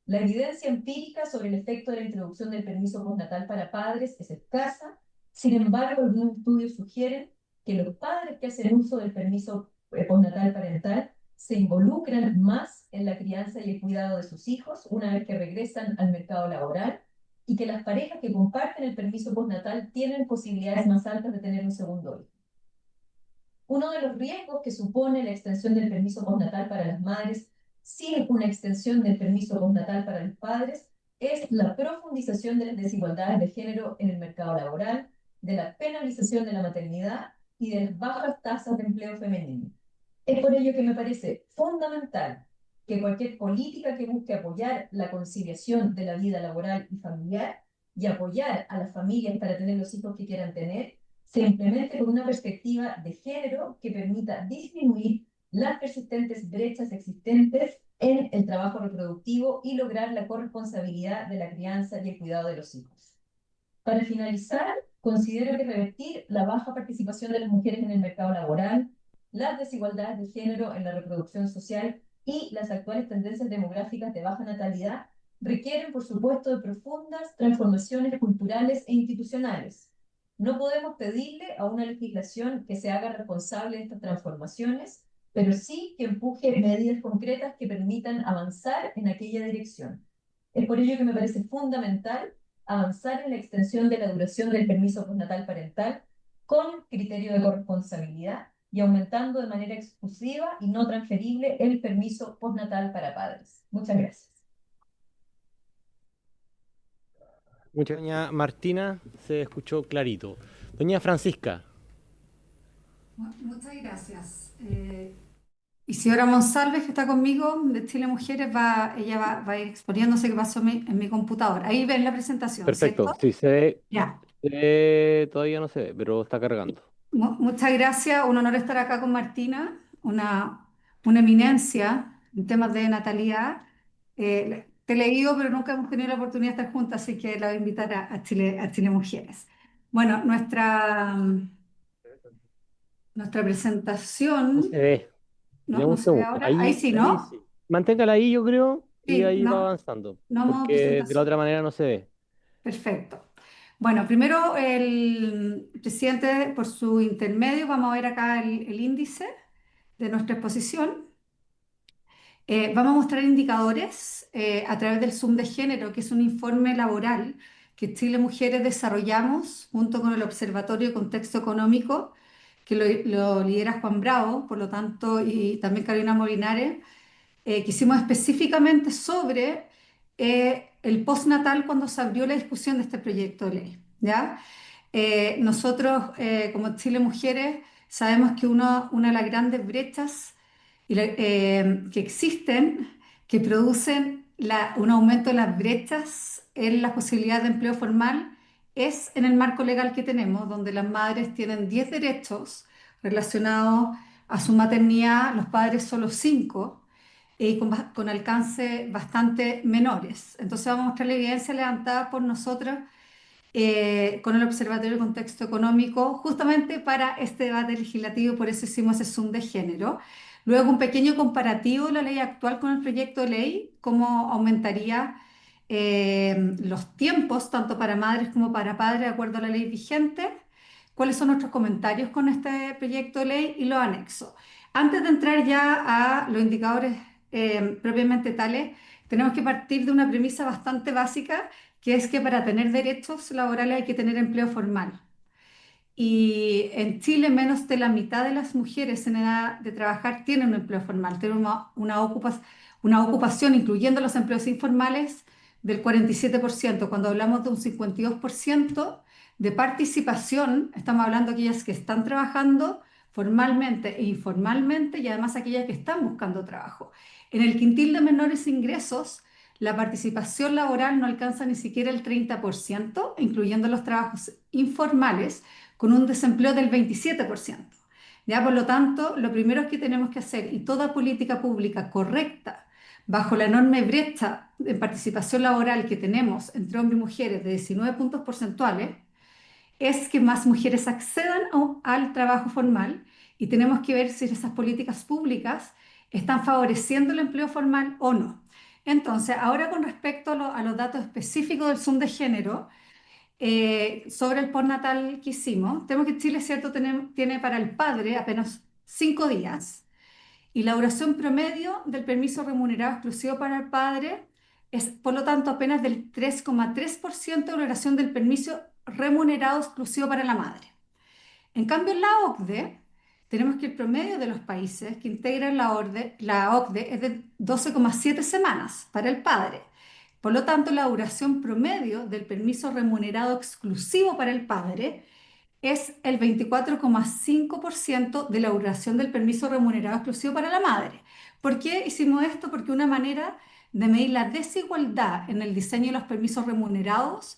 La evidencia empírica sobre el efecto de la introducción del permiso postnatal para padres es escasa. Sin embargo, algunos estudios sugieren que los padres que hacen uso del permiso postnatal parental se involucran más en la crianza y el cuidado de sus hijos una vez que regresan al mercado laboral, y que las parejas que comparten el permiso postnatal tienen posibilidades más altas de tener un segundo hijo. Uno de los riesgos que supone la extensión del permiso postnatal para las madres sin una extensión del permiso postnatal para los padres es la profundización de las desigualdades de género en el mercado laboral, de la penalización de la maternidad y de las bajas tasas de empleo femenino. Es por ello que me parece fundamental que cualquier política que busque apoyar la conciliación de la vida laboral y familiar y apoyar a las familias para tener los hijos que quieran tener, se implemente con una perspectiva de género que permita disminuir las persistentes brechas existentes en el trabajo reproductivo y lograr la corresponsabilidad de la crianza y el cuidado de los hijos. Para finalizar, considero que revertir la baja participación de las mujeres en el mercado laboral, las desigualdades de género en la reproducción social y las actuales tendencias demográficas de baja natalidad requieren, por supuesto, de profundas transformaciones culturales e institucionales. No podemos pedirle a una legislación que se haga responsable de estas transformaciones, pero sí que empuje medidas concretas que permitan avanzar en aquella dirección. Es por ello que me parece fundamental avanzar en la extensión de la duración del permiso postnatal parental con criterio de corresponsabilidad y aumentando de manera exclusiva y no transferible el permiso postnatal para padres. Muchas gracias. Muchas gracias. Doña Martina se escuchó clarito. Doña Francisca. Muchas gracias. Isidora Monsalves, que está conmigo, de Chile Mujeres, ella va a ir exponiéndose qué pasó en mi computador. Ahí ven la presentación, Perfecto, ¿cierto? sí, Ya. todavía no se ve, pero está cargando. Muchas gracias. Un honor estar acá con Martina, una eminencia en temas de natalidad. Te he leído, pero nunca hemos tenido la oportunidad de estar juntas, así que la voy a invitar a Chile Mujeres. Bueno, nuestra No presentación, se ve. no, Deme no un se ve segundo. ahora. Ahí sí, Ahí ¿no? sí. Manténgala ahí, yo creo, y Sí, ahí va no, avanzando. no modo Porque de la presentación. otra manera no se ve. Perfecto. Bueno, primero el presidente, por su intermedio, vamos a ver acá el índice de nuestra exposición. Vamos a mostrar indicadores a través del Zoom de género, que es un informe laboral que Chile Mujeres desarrollamos junto con el Observatorio de Contexto Económico, que lo lidera Juan Bravo, por lo tanto, y también Carolina Molinares, que hicimos específicamente sobre el postnatal cuando se abrió la discusión de este proyecto de ley. ¿Ya? Nosotros, como Chile Mujeres, sabemos que una de las grandes brechas que existen, que producen un aumento de las brechas en las posibilidades de empleo formal, es en el marco legal que tenemos, donde las madres tienen 10 derechos relacionados a su maternidad, los padres solo 5 y con alcance bastante menores. Entonces vamos a mostrar la evidencia levantada por nosotros con el Observatorio de Contexto Económico, justamente para este debate legislativo, por eso hicimos ese Zoom de género. Luego un pequeño comparativo de la ley actual con el proyecto de ley, cómo aumentaría los tiempos, tanto para madres como para padres, de acuerdo a la ley vigente, cuáles son nuestros comentarios con este proyecto de ley y los anexos. Antes de entrar ya a los indicadores propiamente tales, tenemos que partir de una premisa bastante básica, que es que para tener derechos laborales hay que tener empleo formal. Y en Chile menos de la mitad de las mujeres en edad de trabajar tienen un empleo formal, tienen una ocupación, incluyendo los empleos informales, del 47%. Cuando hablamos de un 52% de participación, estamos hablando de aquellas que están trabajando formalmente e informalmente y además aquellas que están buscando trabajo. En el quintil de menores ingresos, la participación laboral no alcanza ni siquiera el 30%, incluyendo los trabajos informales, con un desempleo del 27%. ¿Ya? Por lo tanto, lo primero que tenemos que hacer, y toda política pública correcta, bajo la enorme brecha de participación laboral que tenemos entre hombres y mujeres de 19 puntos porcentuales, es que más mujeres accedan al trabajo formal y tenemos que ver si esas políticas públicas están favoreciendo el empleo formal o no. Entonces, ahora con respecto a los datos específicos del Zoom de género, sobre el postnatal que hicimos, tenemos que Chile, ¿cierto?, tiene para el padre apenas 5 días y la duración promedio del permiso remunerado exclusivo para el padre es, por lo tanto, apenas del 3,3% de duración del permiso remunerado exclusivo para la madre. En cambio, en la OCDE, tenemos que el promedio de los países que integran la OCDE es de 12,7 semanas para el padre. Por lo tanto, la duración promedio del permiso remunerado exclusivo para el padre es el 24,5% de la duración del permiso remunerado exclusivo para la madre. ¿Por qué hicimos esto? Porque una manera de medir la desigualdad en el diseño de los permisos remunerados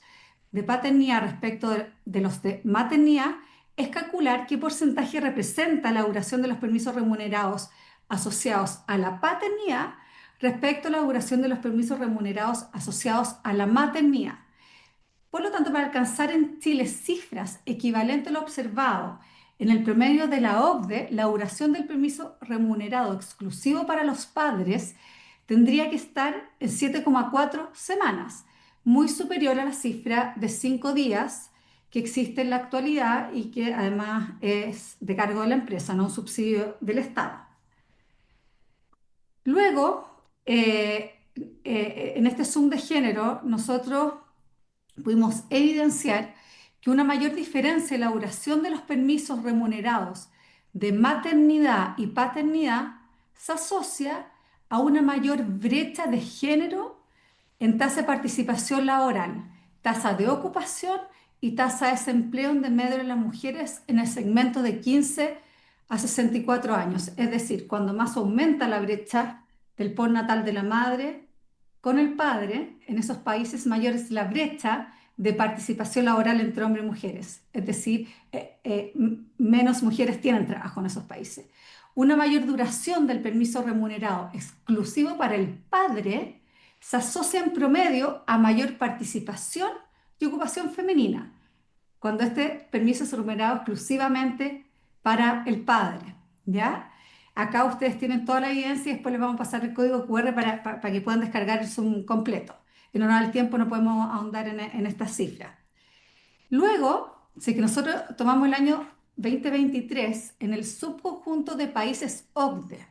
de paternidad respecto de los de maternidad es calcular qué porcentaje representa la duración de los permisos remunerados asociados a la paternidad respecto a la duración de los permisos remunerados asociados a la maternidad. Por lo tanto, para alcanzar en Chile cifras equivalentes a lo observado en el promedio de la OCDE, la duración del permiso remunerado exclusivo para los padres tendría que estar en 7,4 semanas, muy superior a la cifra de 5 días que existe en la actualidad y que además es de cargo de la empresa, no un subsidio del Estado. Luego, en este Zoom de género, nosotros pudimos evidenciar que una mayor diferencia en la duración de los permisos remunerados de maternidad y paternidad se asocia a una mayor brecha de género en tasa de participación laboral, tasa de ocupación y tasa de desempleo en medio de las mujeres en el segmento de 15 a 64 años. Es decir, cuando más aumenta la brecha del postnatal de la madre con el padre, en esos países mayores la brecha de participación laboral entre hombres y mujeres. Es decir, menos mujeres tienen trabajo en esos países. Una mayor duración del permiso remunerado exclusivo para el padre se asocia en promedio a mayor participación y ocupación femenina, cuando este permiso es remunerado exclusivamente para el padre, ¿ya? Acá ustedes tienen toda la evidencia y después les vamos a pasar el código QR para que puedan descargar el Zoom completo. En honor al tiempo no podemos ahondar en estas cifras. Luego, si que nosotros tomamos el año 2023 en el subconjunto de países OCDE,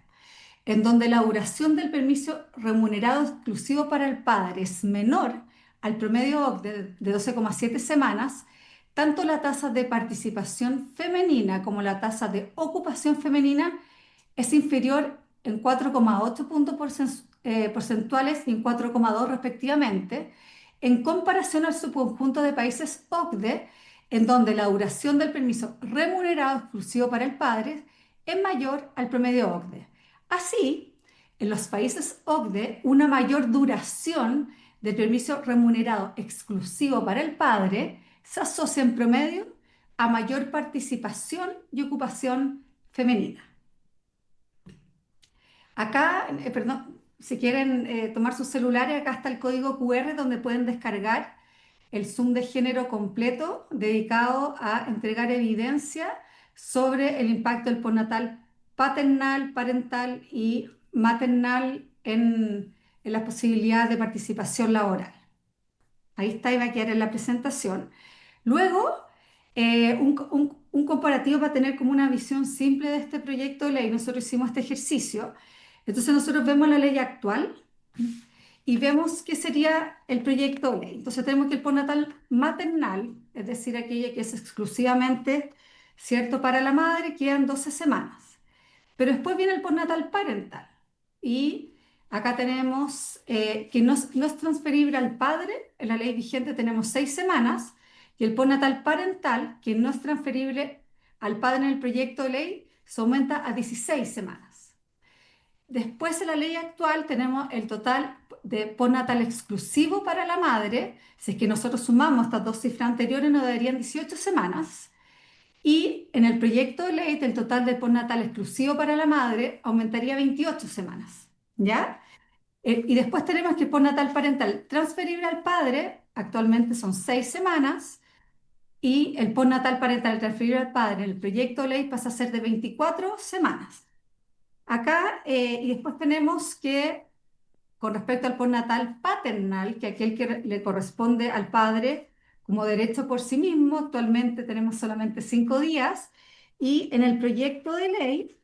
en donde la duración del permiso remunerado exclusivo para el padre es menor al promedio OCDE de 12,7 semanas, tanto la tasa de participación femenina como la tasa de ocupación femenina es inferior en 4,8 puntos porcentuales y en 4,2 respectivamente, en comparación al subconjunto de países OCDE, en donde la duración del permiso remunerado exclusivo para el padre es mayor al promedio OCDE. Así, en los países OCDE, una mayor duración del permiso remunerado exclusivo para el padre se asocia en promedio a mayor participación y ocupación femenina. Acá, perdón, si quieren tomar sus celulares, acá está el código QR donde pueden descargar el Zoom de género completo dedicado a entregar evidencia sobre el impacto del postnatal paternal, parental y maternal en las posibilidades de participación laboral. Ahí está y va a quedar en la presentación. Luego, un comparativo para tener como una visión simple de este proyecto de ley. Nosotros hicimos este ejercicio. Entonces nosotros vemos la ley actual y vemos qué sería el proyecto de ley. Entonces tenemos que el postnatal maternal, es decir, aquella que es exclusivamente, ¿cierto?, para la madre, quedan 12 semanas. Pero después viene el postnatal parental. Y acá tenemos que no es transferible al padre. En la ley vigente tenemos 6 semanas. Y el postnatal parental, que no es transferible al padre en el proyecto de ley, se aumenta a 16 semanas. Después en la ley actual tenemos el total de postnatal exclusivo para la madre. Si es que nosotros sumamos estas dos cifras anteriores, nos darían 18 semanas. Y en el proyecto de ley, el total de postnatal exclusivo para la madre aumentaría a 28 semanas, ¿ya? Y después tenemos que el postnatal parental transferible al padre, actualmente son 6 semanas, y el postnatal parental transferible al padre en el proyecto de ley pasa a ser de 24 semanas. Acá, y después tenemos que, con respecto al postnatal paternal, que aquel que le corresponde al padre como derecho por sí mismo, actualmente tenemos solamente 5 días, y en el proyecto de ley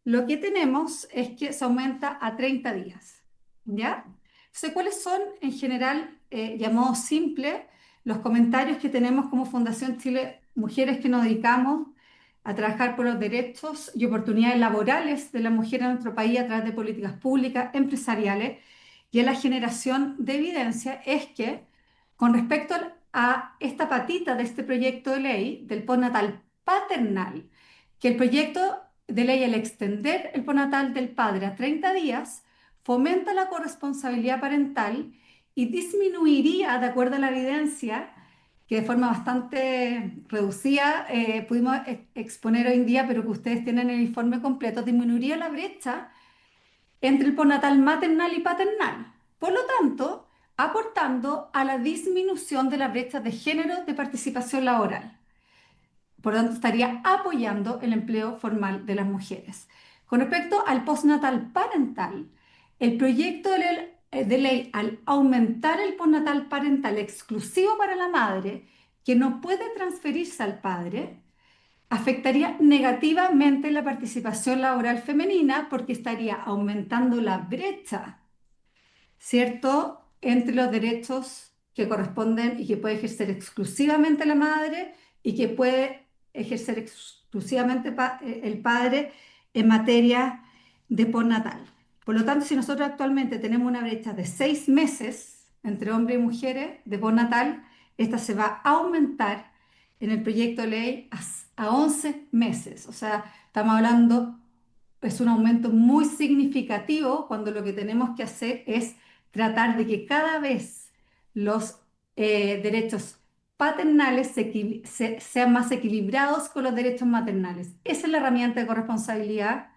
lo que tenemos es que se aumenta a 30 días, ¿ya? Entonces, ¿cuáles son en general, y a modo simple, los comentarios que tenemos como Fundación Chile Mujeres que nos dedicamos a trabajar por los derechos y oportunidades laborales de las mujeres en nuestro país a través de políticas públicas, empresariales y en la generación de evidencia? Es que con respecto a esta patita de este proyecto de ley del postnatal paternal, que el proyecto de ley al extender el postnatal del padre a 30 días fomenta la corresponsabilidad parental y disminuiría, de acuerdo a la evidencia, que de forma bastante reducida pudimos exponer hoy en día, pero que ustedes tienen el informe completo, disminuiría la brecha entre el postnatal maternal y paternal. Por lo tanto, aportando a la disminución de la brecha de género de participación laboral. Por lo tanto, estaría apoyando el empleo formal de las mujeres. Con respecto al postnatal parental, el proyecto de ley, al aumentar el postnatal parental exclusivo para la madre, que no puede transferirse al padre, afectaría negativamente la participación laboral femenina porque estaría aumentando la brecha, ¿cierto?, entre los derechos que corresponden y que puede ejercer exclusivamente la madre y que puede ejercer exclusivamente el padre en materia de postnatal. Por lo tanto, si nosotros actualmente tenemos una brecha de 6 meses entre hombres y mujeres de postnatal, esta se va a aumentar en el proyecto de ley a 11 meses. O sea, estamos hablando, es un aumento muy significativo cuando lo que tenemos que hacer es tratar de que cada vez los derechos paternales sean más equilibrados con los derechos maternales. Esa es la herramienta de corresponsabilidad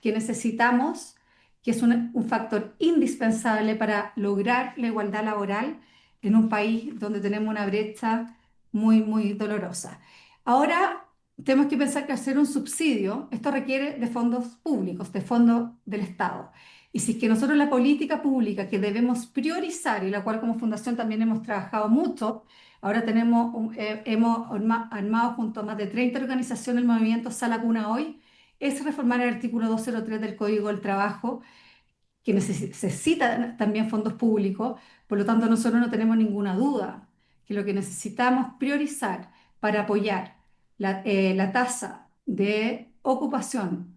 que necesitamos, que es un factor indispensable para lograr la igualdad laboral en un país donde tenemos una brecha muy, muy dolorosa. Ahora tenemos que pensar que hacer un subsidio, esto requiere de fondos públicos, de fondos del Estado. Y si es que nosotros la política pública que debemos priorizar, y la cual como fundación también hemos trabajado mucho, ahora hemos armado junto a más de 30 organizaciones el movimiento Sala Cuna Hoy, es reformar el artículo 203 del Código del Trabajo, que necesita también fondos públicos. Por lo tanto, nosotros no tenemos ninguna duda que lo que necesitamos priorizar para apoyar la tasa de ocupación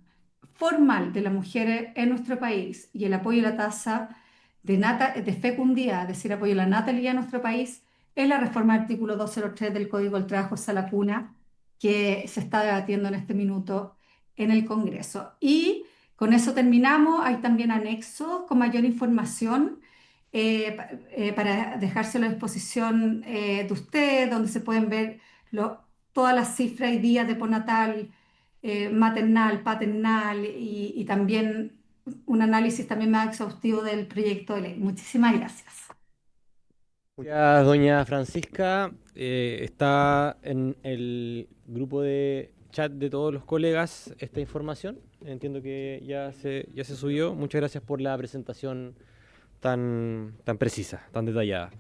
formal de las mujeres en nuestro país y el apoyo a la tasa de fecundidad, es decir, apoyo a la natalidad en nuestro país, es la reforma del artículo 203 del Código del Trabajo Sala Cuna, que se está debatiendo en este minuto en el Congreso. Y con eso terminamos. Hay también anexos con mayor información para dejárselo a disposición de usted, donde se pueden ver todas las cifras y días de postnatal, maternal, paternal y también un análisis también más exhaustivo del proyecto de ley. Muchísimas gracias. Gracias, doña Francisca. Está en el grupo de chat de todos los colegas esta información. Entiendo que ya se subió. Muchas gracias por la presentación tan precisa, tan detallada.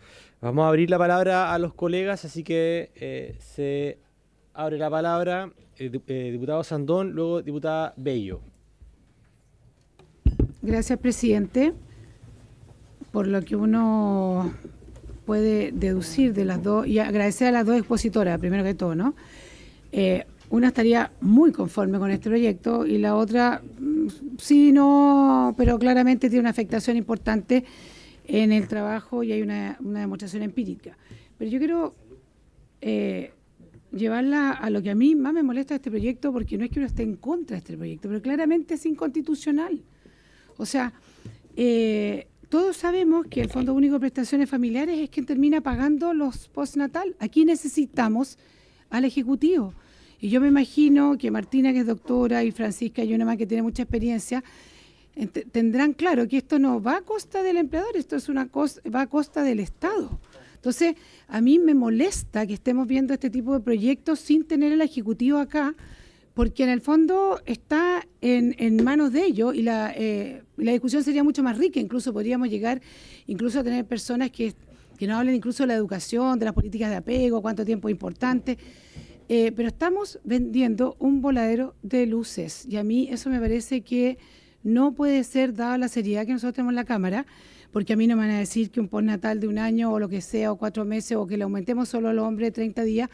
Vamos a abrir la palabra a los colegas, así que se abre la palabra diputado Sandón, luego diputada Bello. Gracias, presidente. Por lo que uno puede deducir de las dos, y agradecer a las dos expositoras, primero que todo, ¿no? Una estaría muy conforme con este proyecto y la otra, sí, no, pero claramente tiene una afectación importante en el trabajo y hay una demostración empírica. Pero yo quiero llevarla a lo que a mí más me molesta de este proyecto, porque no es que uno esté en contra de este proyecto, pero claramente es inconstitucional. O sea, todos sabemos que el Fondo Único de Prestaciones Familiares es quien termina pagando los postnatal. Aquí necesitamos al Ejecutivo. Y yo me imagino que Martina, que es doctora, y Francisca, y una más que tiene mucha experiencia, tendrán claro que esto no va a costa del empleador, esto es va a costa del Estado. Entonces, a mí me molesta que estemos viendo este tipo de proyectos sin tener el Ejecutivo acá, porque en el fondo está en manos de ellos y la discusión sería mucho más rica. Incluso podríamos llegar a tener personas que nos hablen incluso de la educación, de las políticas de apego, cuánto tiempo es importante. Pero estamos vendiendo un voladero de luces y a mí eso me parece que no puede ser, dada la seriedad que nosotros tenemos en la Cámara, porque a mí no me van a decir que un postnatal de 1 año o lo que sea, o 4 meses, o que le aumentemos solo al hombre 30 días,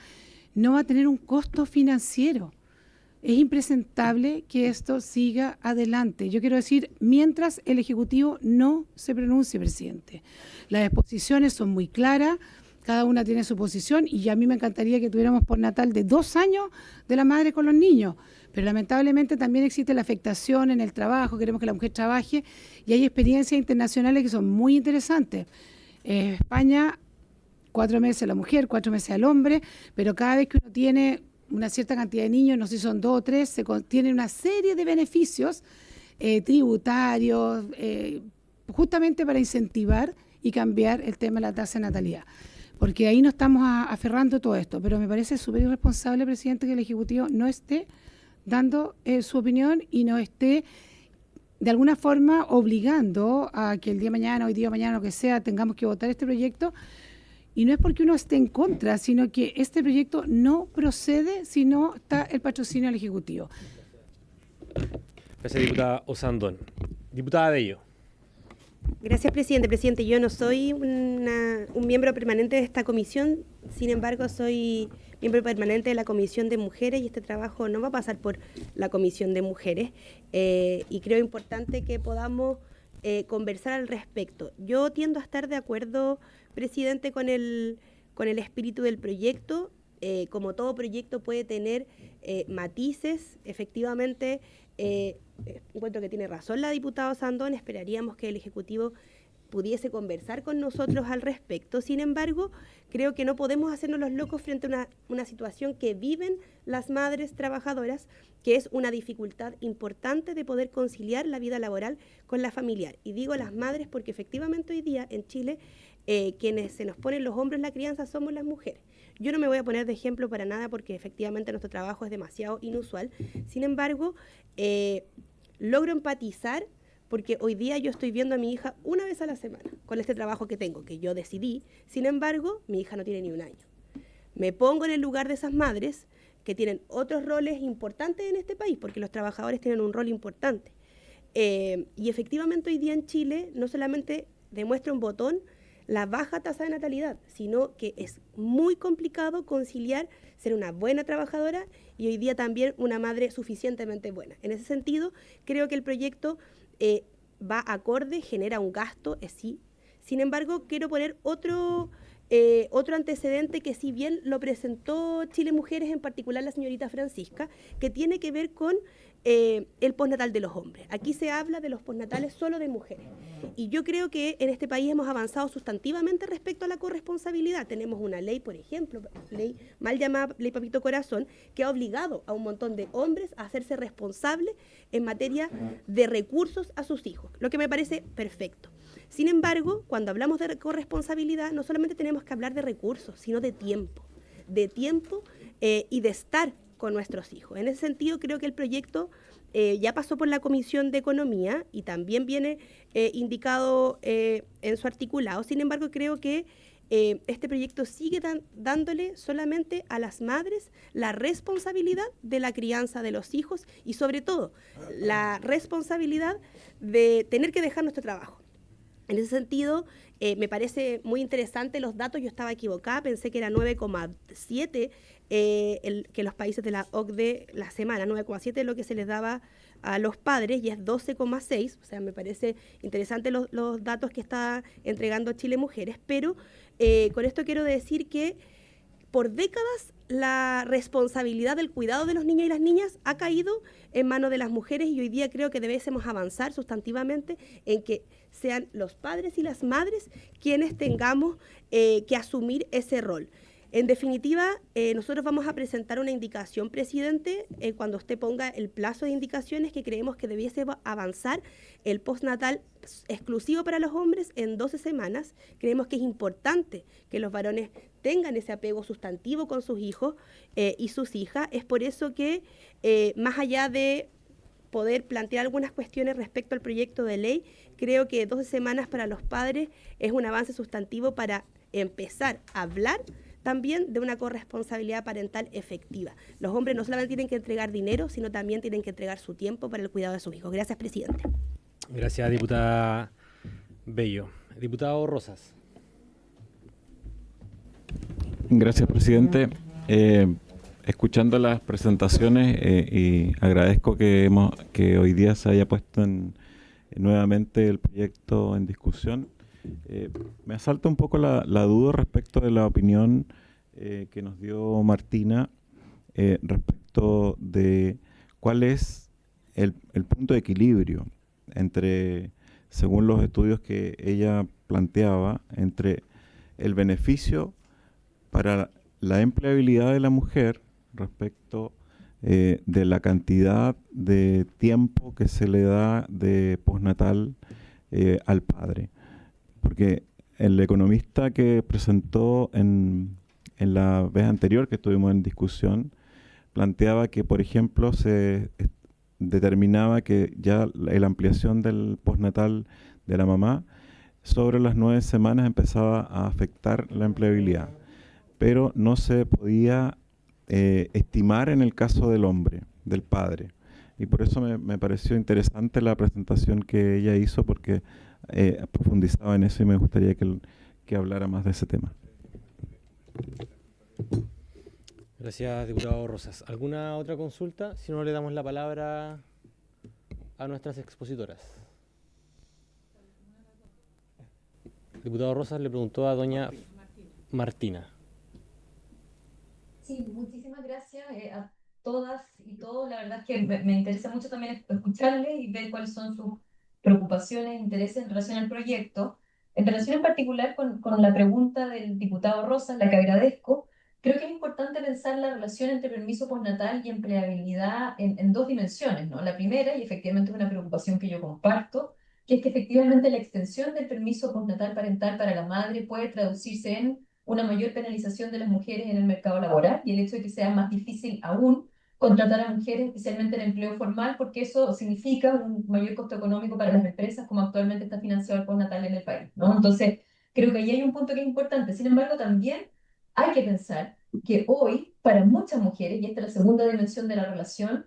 no va a tener un costo financiero. Es impresentable que esto siga adelante. Yo quiero decir, mientras el Ejecutivo no se pronuncie, presidente. Las exposiciones son muy claras, cada una tiene su posición y a mí me encantaría que tuviéramos postnatal de 2 años de la madre con los niños, pero lamentablemente también existe la afectación en el trabajo, queremos que la mujer trabaje y hay experiencias internacionales que son muy interesantes. España, 4 meses la mujer, 4 meses al hombre, pero cada vez que uno tiene una cierta cantidad de niños, no sé si son 2 o 3, se tiene una serie de beneficios tributarios, justamente para incentivar y cambiar el tema de la tasa de natalidad. Porque ahí nos estamos aferrando todo esto, pero me parece súper irresponsable, presidente, que el Ejecutivo no esté dando su opinión y no esté de alguna forma obligando a que el día de mañana, hoy día de mañana, lo que sea, tengamos que votar este proyecto. Y no es porque uno esté en contra, sino que este proyecto no procede si no está el patrocinio del Ejecutivo. Gracias, diputada Osandón. Diputada Bello. Gracias, presidente. Presidente, yo no soy un miembro permanente de esta comisión, sin embargo, soy miembro permanente de la Comisión de Mujeres y este trabajo no va a pasar por la Comisión de Mujeres y creo importante que podamos conversar al respecto. Yo tiendo a estar de acuerdo, presidente, con el espíritu del proyecto. Como todo proyecto puede tener matices, efectivamente, encuentro que tiene razón la diputada Sandón, esperaríamos que el Ejecutivo pudiese conversar con nosotros al respecto. Sin embargo, creo que no podemos hacernos los locos frente a una situación que viven las madres trabajadoras, que es una dificultad importante de poder conciliar la vida laboral con la familiar. Y digo las madres porque efectivamente hoy día en Chile quienes se nos ponen los hombros en la crianza somos las mujeres. Yo no me voy a poner de ejemplo para nada porque efectivamente nuestro trabajo es demasiado inusual. Sin embargo, logro empatizar porque hoy día yo estoy viendo a mi hija una vez a la semana con este trabajo que tengo, que yo decidí. Sin embargo, mi hija no tiene ni un año. Me pongo en el lugar de esas madres que tienen otros roles importantes en este país, porque los trabajadores tienen un rol importante. Y efectivamente hoy día en Chile no solamente demuestra un botón la baja tasa de natalidad, sino que es muy complicado conciliar ser una buena trabajadora y hoy día también una madre suficientemente buena. En ese sentido, creo que el proyecto va acorde, genera un gasto, sí. Sin embargo, quiero poner otro antecedente que si bien lo presentó Chile Mujeres, en particular la señorita Francisca, que tiene que ver con el postnatal de los hombres. Aquí se habla de los postnatales solo de mujeres. Y yo creo que en este país hemos avanzado sustantivamente respecto a la corresponsabilidad. Tenemos una ley, por ejemplo, ley mal llamada Ley Papito Corazón, que ha obligado a un montón de hombres a hacerse responsables en materia de recursos a sus hijos, lo que me parece perfecto. Sin embargo, cuando hablamos de corresponsabilidad, no solamente tenemos que hablar de recursos, sino de tiempo y de estar con nuestros hijos. En ese sentido, creo que el proyecto ya pasó por la Comisión de Economía y también viene indicado en su articulado. Sin embargo, creo que este proyecto sigue dándole solamente a las madres la responsabilidad de la crianza de los hijos y sobre todo la responsabilidad de tener que dejar nuestro trabajo. En ese sentido, me parece muy interesante los datos. Yo estaba equivocada, pensé que era 9,7 que los países de la OCDE la semana, 9,7 es lo que se les daba a los padres y es 12,6, o sea, me parece interesante los datos que está entregando Chile Mujeres, pero con esto quiero decir que por décadas la responsabilidad del cuidado de los niños y las niñas ha caído en manos de las mujeres y hoy día creo que debemos avanzar sustantivamente en que sean los padres y las madres quienes tengamos que asumir ese rol. En definitiva, nosotros vamos a presentar una indicación, presidente, cuando usted ponga el plazo de indicaciones que creemos que debiese avanzar el postnatal exclusivo para los hombres en 12 semanas. Creemos que es importante que los varones tengan ese apego sustantivo con sus hijos y sus hijas. Es por eso que, más allá de poder plantear algunas cuestiones respecto al proyecto de ley, creo que 12 semanas para los padres es un avance sustantivo para empezar a hablar también de una corresponsabilidad parental efectiva. Los hombres no solamente tienen que entregar dinero, sino también tienen que entregar su tiempo para el cuidado de sus hijos. Gracias, presidente. Gracias, diputada Bello. Diputado Rosas. Gracias, presidente. Escuchando las presentaciones y agradezco que hoy día se haya puesto nuevamente el proyecto en discusión. Me asalta un poco la duda respecto de la opinión que nos dio Martina respecto de cuál es el punto de equilibrio entre, según los estudios que ella planteaba, entre el beneficio para la empleabilidad de la mujer respecto de la cantidad de tiempo que se le da de postnatal al padre. Porque el economista que presentó en la vez anterior que estuvimos en discusión planteaba que, por ejemplo, se determinaba que ya la ampliación del postnatal de la mamá sobre las 9 semanas empezaba a afectar la empleabilidad, pero no se podía estimar en el caso del hombre, del padre. Y por eso me pareció interesante la presentación que ella hizo, porque profundizaba en eso y me gustaría que hablara más de ese tema. Gracias, diputado Rosas. ¿Alguna otra consulta? Si no, le damos la palabra a nuestras expositoras. diputado Rosas le preguntó a doña Martina. Sí, muchísimas gracias a todas y todos. La verdad es que me interesa mucho también escucharles y ver cuáles son sus preocupaciones e intereses en relación al proyecto. En relación en particular con la pregunta del diputado Rosas, la que agradezco, creo que es importante pensar la relación entre permiso postnatal y empleabilidad en dos dimensiones, ¿no? La primera, y efectivamente es una preocupación que yo comparto, que es que efectivamente la extensión del permiso postnatal parental para la madre puede traducirse en una mayor penalización de las mujeres en el mercado laboral y el hecho de que sea más difícil aún contratar a mujeres, especialmente en empleo formal, porque eso significa un mayor costo económico para las empresas, como actualmente está financiado el postnatal en el país, ¿no? Entonces, creo que ahí hay un punto que es importante. Sin embargo, también hay que pensar que hoy, para muchas mujeres, y esta es la segunda dimensión de la relación,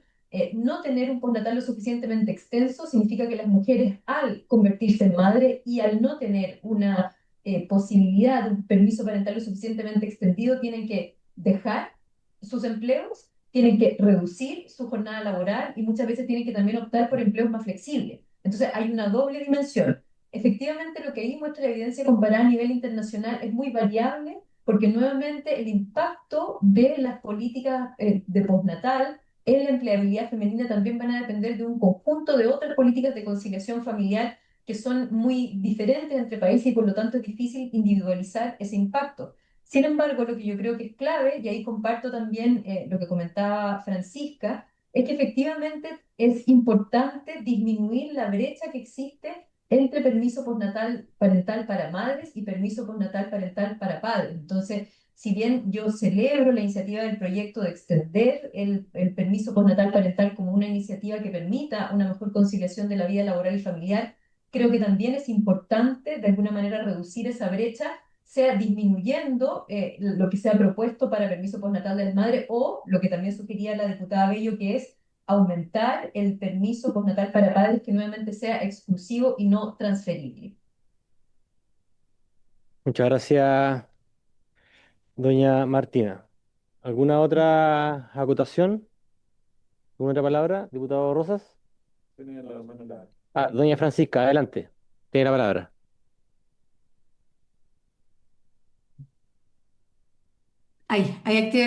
no tener un postnatal lo suficientemente extenso significa que las mujeres, al convertirse en madre y al no tener una posibilidad de un permiso parental lo suficientemente extendido, tienen que dejar sus empleos, tienen que reducir su jornada laboral y muchas veces tienen que también optar por empleos más flexibles. Entonces hay una doble dimensión. Efectivamente, lo que ahí muestra la evidencia comparada a nivel internacional es muy variable porque nuevamente el impacto de las políticas de postnatal en la empleabilidad femenina también van a depender de un conjunto de otras políticas de conciliación familiar que son muy diferentes entre países y por lo tanto es difícil individualizar ese impacto. Sin embargo, lo que yo creo que es clave, y ahí comparto también lo que comentaba Francisca, es que efectivamente es importante disminuir la brecha que existe entre permiso postnatal parental para madres y permiso postnatal parental para padres. Entonces, si bien yo celebro la iniciativa del proyecto de extender el permiso postnatal parental como una iniciativa que permita una mejor conciliación de la vida laboral y familiar, creo que también es importante de alguna manera reducir esa brecha, sea disminuyendo lo que se ha propuesto para permiso postnatal de las madres o lo que también sugería la diputada Bello, que es aumentar el permiso postnatal para padres que nuevamente sea exclusivo y no transferible. Muchas gracias, doña Martina. ¿Alguna otra acotación? ¿Alguna otra palabra, diputado Rosas? Doña Francisca, adelante. Tiene la palabra. Ahí activé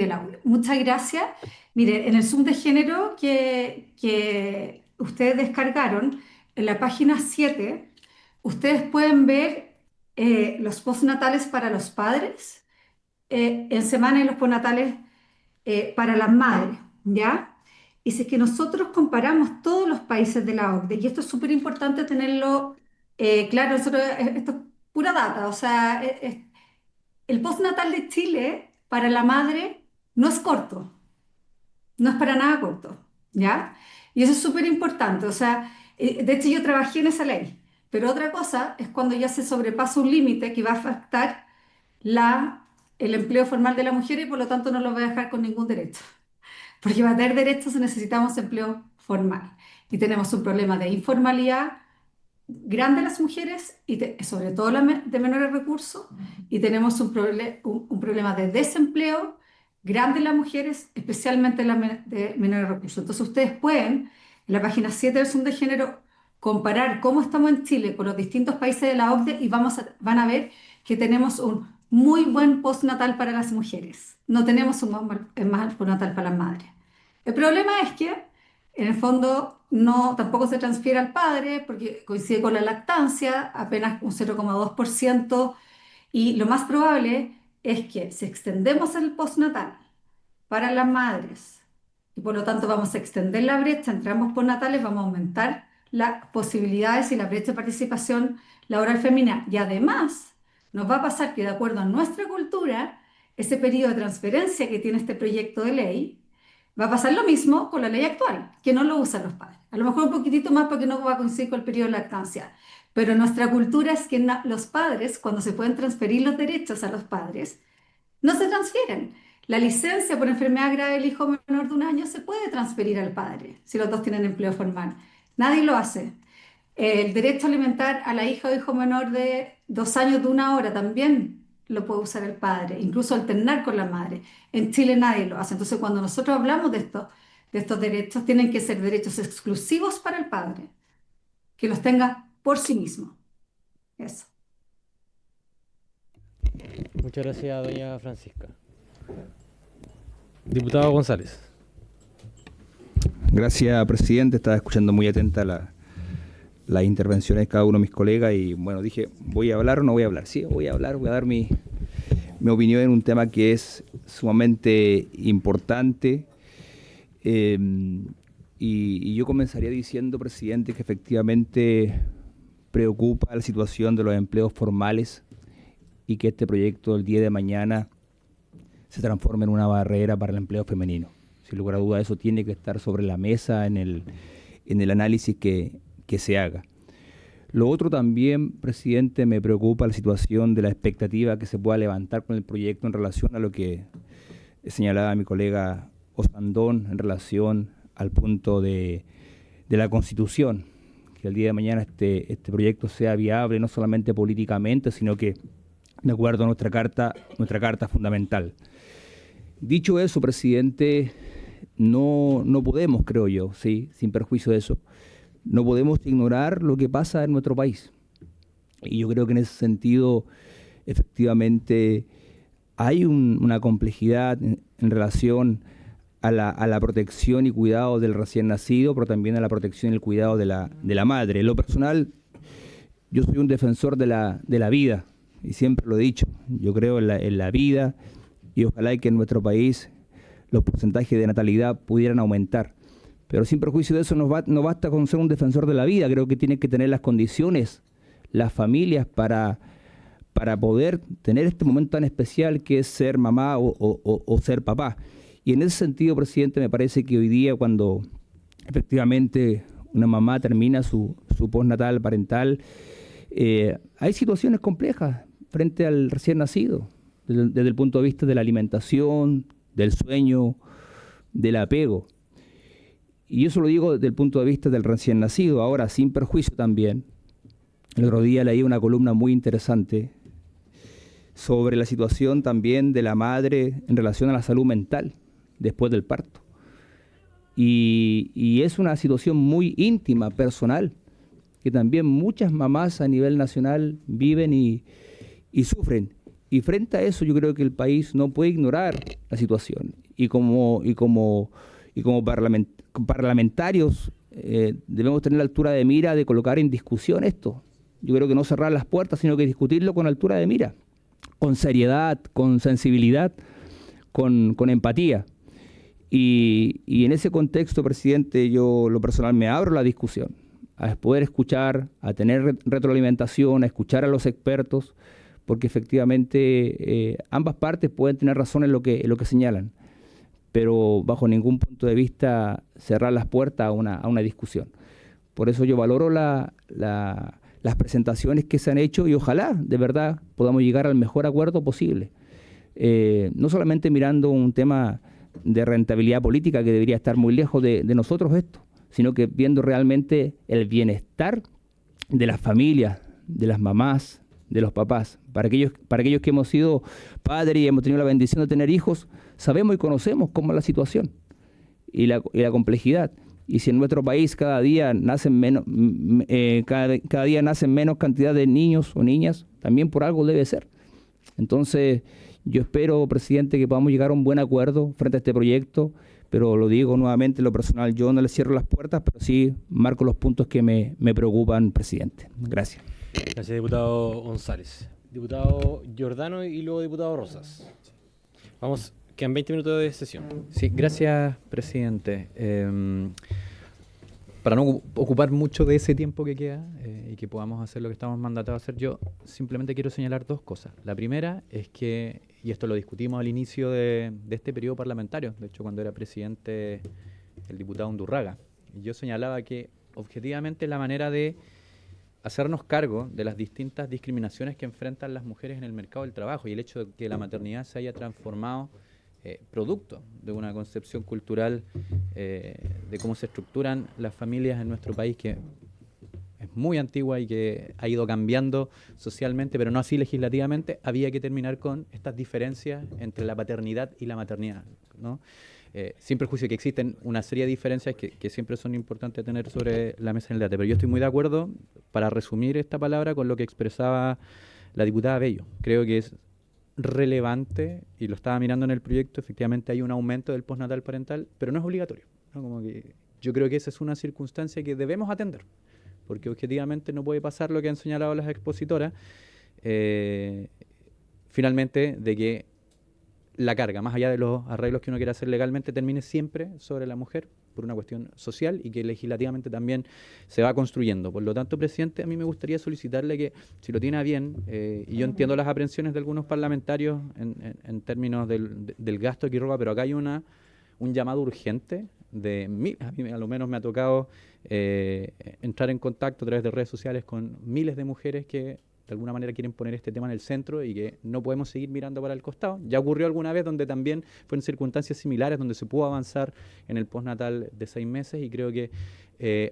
el audio. Muchas gracias. Mire, en el Zoom de género que ustedes descargaron, en la página 7, ustedes pueden ver los postnatales para los padres en semana y los postnatales para las madres, ¿ya? Y si es que nosotros comparamos todos los países de la OCDE, y esto es súper importante tenerlo claro, esto es pura data, o sea, el postnatal de Chile para la madre no es corto, no es para nada corto, ¿ya? Y eso es súper importante, o sea, de hecho yo trabajé en esa ley, pero otra cosa es cuando ya se sobrepasa un límite que va a afectar la, el empleo formal de la mujer y por lo tanto no lo va a dejar con ningún derecho. Porque para tener derechos necesitamos empleo formal. Y tenemos un problema de informalidad grande las mujeres, y sobre todo las de menores recursos, y tenemos un problema de desempleo grande en las mujeres, especialmente las de menores recursos. Entonces ustedes pueden, en la página 7 del Zoom de Género, comparar cómo estamos en Chile con los distintos países de la OCDE y van a ver que tenemos un muy buen postnatal para las mujeres. No tenemos un mal postnatal para las madres. El problema es que en el fondo, no, tampoco se transfiere al padre porque coincide con la lactancia, apenas un 0,2%, y lo más probable es que si extendemos el postnatal para las madres y por lo tanto vamos a extender la brecha entre ambos postnatales, vamos a aumentar las posibilidades y la brecha de participación laboral femenina. Y además, nos va a pasar que de acuerdo a nuestra cultura, ese periodo de transferencia que tiene este proyecto de ley, va a pasar lo mismo con la ley actual, que no lo usan los padres. A lo mejor un poquitito más porque no va a coincidir con el periodo de lactancia. Pero nuestra cultura es que los padres, cuando se pueden transferir los derechos a los padres, no se transfieren. La licencia por enfermedad grave del hijo menor de 1 año se puede transferir al padre si los dos tienen empleo formal. Nadie lo hace. El derecho a alimentar a la hija o hijo menor de 2 años de 1 hora también lo puede usar el padre, incluso alternar con la madre. En Chile nadie lo hace. Entonces, cuando nosotros hablamos de estos derechos, tienen que ser derechos exclusivos para el padre, que los tenga por sí mismo. Eso. Muchas gracias, doña Francisca. Diputado González. Gracias, presidente. Estaba escuchando muy atenta las intervenciones de cada uno de mis colegas y bueno, dije, ¿voy a hablar o no voy a hablar? Sí, voy a hablar, voy a dar mi opinión en un tema que es sumamente importante. Y yo comenzaría diciendo, presidente, que efectivamente preocupa la situación de los empleos formales y que este proyecto el día de mañana se transforme en una barrera para el empleo femenino. Sin lugar a duda, eso tiene que estar sobre la mesa en el análisis que se haga. Lo otro también, presidente, me preocupa la situación de la expectativa que se pueda levantar con el proyecto en relación a lo que señalaba mi colega Osandón en relación al punto de la Constitución, que el día de mañana este proyecto sea viable no solamente políticamente, sino que de acuerdo a nuestra carta fundamental. Dicho eso, presidente, no podemos, creo yo, sí, sin perjuicio de eso, no podemos ignorar lo que pasa en nuestro país. Y yo creo que en ese sentido, efectivamente, hay una complejidad en relación a la protección y cuidado del recién nacido, pero también a la protección y el cuidado de la madre. En lo personal, yo soy un defensor de la vida, y siempre lo he dicho. Yo creo en la vida y ojalá que en nuestro país los porcentajes de natalidad pudieran aumentar. Pero sin perjuicio de eso no basta con ser un defensor de la vida, creo que tienen que tener las condiciones, las familias para poder tener este momento tan especial que es ser mamá o ser papá. Y en ese sentido, presidente, me parece que hoy día cuando efectivamente una mamá termina su postnatal parental, hay situaciones complejas frente al recién nacido, desde el punto de vista de la alimentación, del sueño, del apego. Y eso lo digo desde el punto de vista del recién nacido. Ahora, sin perjuicio también, el otro día leí una columna muy interesante sobre la situación también de la madre en relación a la salud mental después del parto. Y es una situación muy íntima, personal, que también muchas mamás a nivel nacional viven y sufren. Y frente a eso yo creo que el país no puede ignorar la situación. Y como parlamentarios debemos tener la altura de mira de colocar en discusión esto. Yo creo que no cerrar las puertas, sino que discutirlo con altura de mira, con seriedad, con sensibilidad, con empatía. Y en ese contexto, presidente, yo lo personal me abro la discusión, a poder escuchar, a tener retroalimentación, a escuchar a los expertos, porque efectivamente ambas partes pueden tener razón en lo que señalan, pero bajo ningún punto de vista cerrar las puertas a una discusión. Por eso yo valoro las presentaciones que se han hecho y ojalá de verdad podamos llegar al mejor acuerdo posible. No solamente mirando un tema de rentabilidad política que debería estar muy lejos de nosotros esto, sino que viendo realmente el bienestar de las familias, de las mamás, de los papás. Para aquellos que hemos sido padres y hemos tenido la bendición de tener hijos, sabemos y conocemos cómo es la situación y la complejidad. Y si en nuestro país cada día nacen menos cantidad de niños o niñas, también por algo debe ser. Entonces, yo espero, presidente, que podamos llegar a un buen acuerdo frente a este proyecto, pero lo digo nuevamente, en lo personal, yo no le cierro las puertas, pero sí marco los puntos que me preocupan, presidente. Gracias. Gracias, diputado González. Diputado Giordano y luego diputado Rosas. Vamos, quedan 20 minutos de sesión. Sí, gracias, presidente. Para no ocupar mucho de ese tiempo que queda y que podamos hacer lo que estamos mandatados a hacer, yo simplemente quiero señalar dos cosas. La primera es que, y esto lo discutimos al inicio de este periodo parlamentario, de hecho cuando era presidente el diputado Undurraga, y yo señalaba que objetivamente la manera de hacernos cargo de las distintas discriminaciones que enfrentan las mujeres en el mercado del trabajo y el hecho de que la maternidad se haya transformado producto de una concepción cultural de cómo se estructuran las familias en nuestro país que es muy antigua y que ha ido cambiando socialmente, pero no así legislativamente. Había que terminar con estas diferencias entre la paternidad y la maternidad, ¿no? Sin perjuicio que existen una serie de diferencias que siempre son importantes tener sobre la mesa en el debate, pero yo estoy muy de acuerdo para resumir esta palabra con lo que expresaba la diputada Bello. Creo que es relevante, y lo estaba mirando en el proyecto, efectivamente hay un aumento del postnatal parental, pero no es obligatorio, ¿no? Como que yo creo que esa es una circunstancia que debemos atender, porque objetivamente no puede pasar lo que han señalado las expositoras, finalmente, de que la carga, más allá de los arreglos que uno quiera hacer legalmente, termine siempre sobre la mujer por una cuestión social y que legislativamente también se va construyendo. Por lo tanto, presidente, a mí me gustaría solicitarle que, si lo tiene a bien, y yo entiendo las aprensiones de algunos parlamentarios en términos del gasto que roba, pero acá hay un llamado urgente a mí a lo menos me ha tocado entrar en contacto a través de redes sociales con miles de mujeres que de alguna manera quieren poner este tema en el centro y que no podemos seguir mirando para el costado. Ya ocurrió alguna vez donde también fue en circunstancias similares, donde se pudo avanzar en el postnatal de 6 meses, y creo que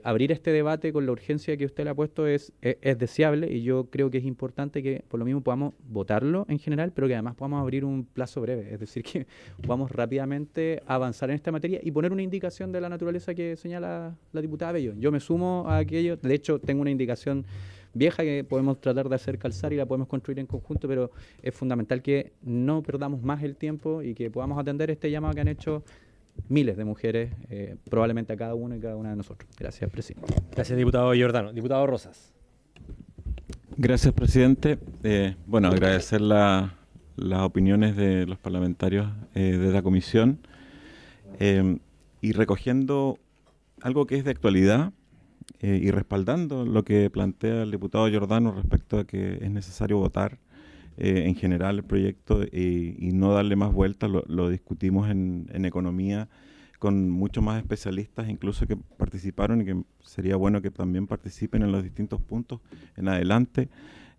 abrir este debate con la urgencia que usted le ha puesto es deseable, y yo creo que es importante que por lo mismo podamos votarlo en general, pero que además podamos abrir un plazo breve, es decir, que podamos rápidamente avanzar en esta materia y poner una indicación de la naturaleza que señala la diputada Bello. Yo me sumo a aquello, de hecho tengo una indicación vieja que podemos tratar de hacer calzar y la podemos construir en conjunto, pero es fundamental que no perdamos más el tiempo y que podamos atender este llamado que han hecho miles de mujeres, probablemente a cada uno y cada una de nosotros. Gracias, presidente. Gracias, diputado Giordano. Diputado Rosas. Gracias, presidente. Bueno, agradecer las opiniones de los parlamentarios de la comisión, y recogiendo algo que es de actualidad, y respaldando lo que plantea el diputado Giordano respecto a que es necesario votar en general el proyecto y no darle más vueltas. Lo discutimos en economía con muchos más especialistas, incluso que participaron, y que sería bueno que también participen en los distintos puntos en adelante